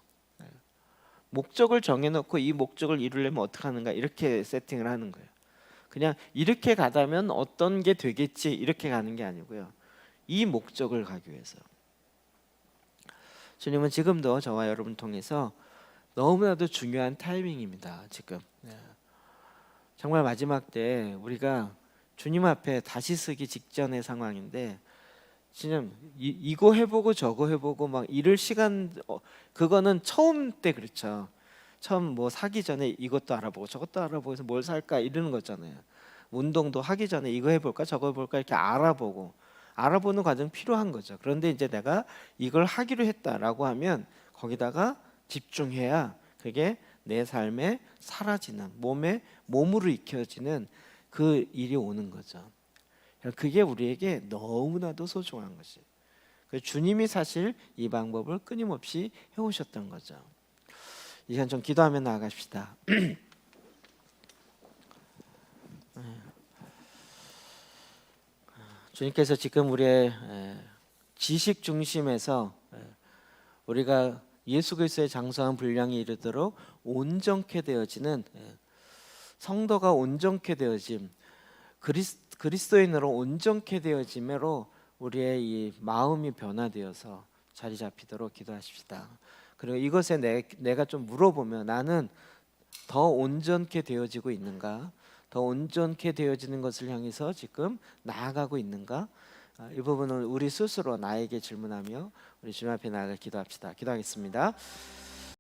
목적을 정해놓고 이 목적을 이루려면 어떻게 하는가 이렇게 세팅을 하는 거예요. 그냥 이렇게 가다면 어떤 게 되겠지 이렇게 가는 게 아니고요. 이 목적을 가기 위해서. 주님은 지금도 저와 여러분 통해서 너무나도 중요한 타이밍입니다. 지금 정말 마지막 때 우리가 주님 앞에 다시 서기 직전의 상황인데 지금 이거 해보고 저거 해보고 막 이럴 시간 그거는 처음 때 그렇죠. 처음 뭐 사기 전에 이것도 알아보고 저것도 알아보고 해서 뭘 살까 이러는 거잖아요. 운동도 하기 전에 이거 해볼까 저거 해볼까 이렇게 알아보는 과정 필요한 거죠. 그런데 이제 내가 이걸 하기로 했다라고 하면 거기다가 집중해야 그게 내 삶에 사라지는 몸으로 익혀지는 그 일이 오는 거죠. 그게 우리에게 너무나도 소중한 것이에요. 주님이 사실 이 방법을 끊임없이 해오셨던 거죠. 이 시간 좀 기도하며 나아가십시다. 주님께서 지금 우리의 지식 중심에서 우리가 예수 그리스도의 장성한 분량에 이르도록 온전케 되어지는 성도가 온전케 되어짐, 그리스도인으로 온전케 되어짐으로 우리의 이 마음이 변화되어서 자리 잡히도록 기도하십시다. 그리고 이것에 내가 좀 물어보면 나는 더 온전케 되어지고 있는가? 더 온전케 되어지는 것을 향해서 지금 나아가고 있는가? 이 부분을 우리 스스로 나에게 질문하며 우리 주님 앞에 나아가 기도합시다. 기도하겠습니다.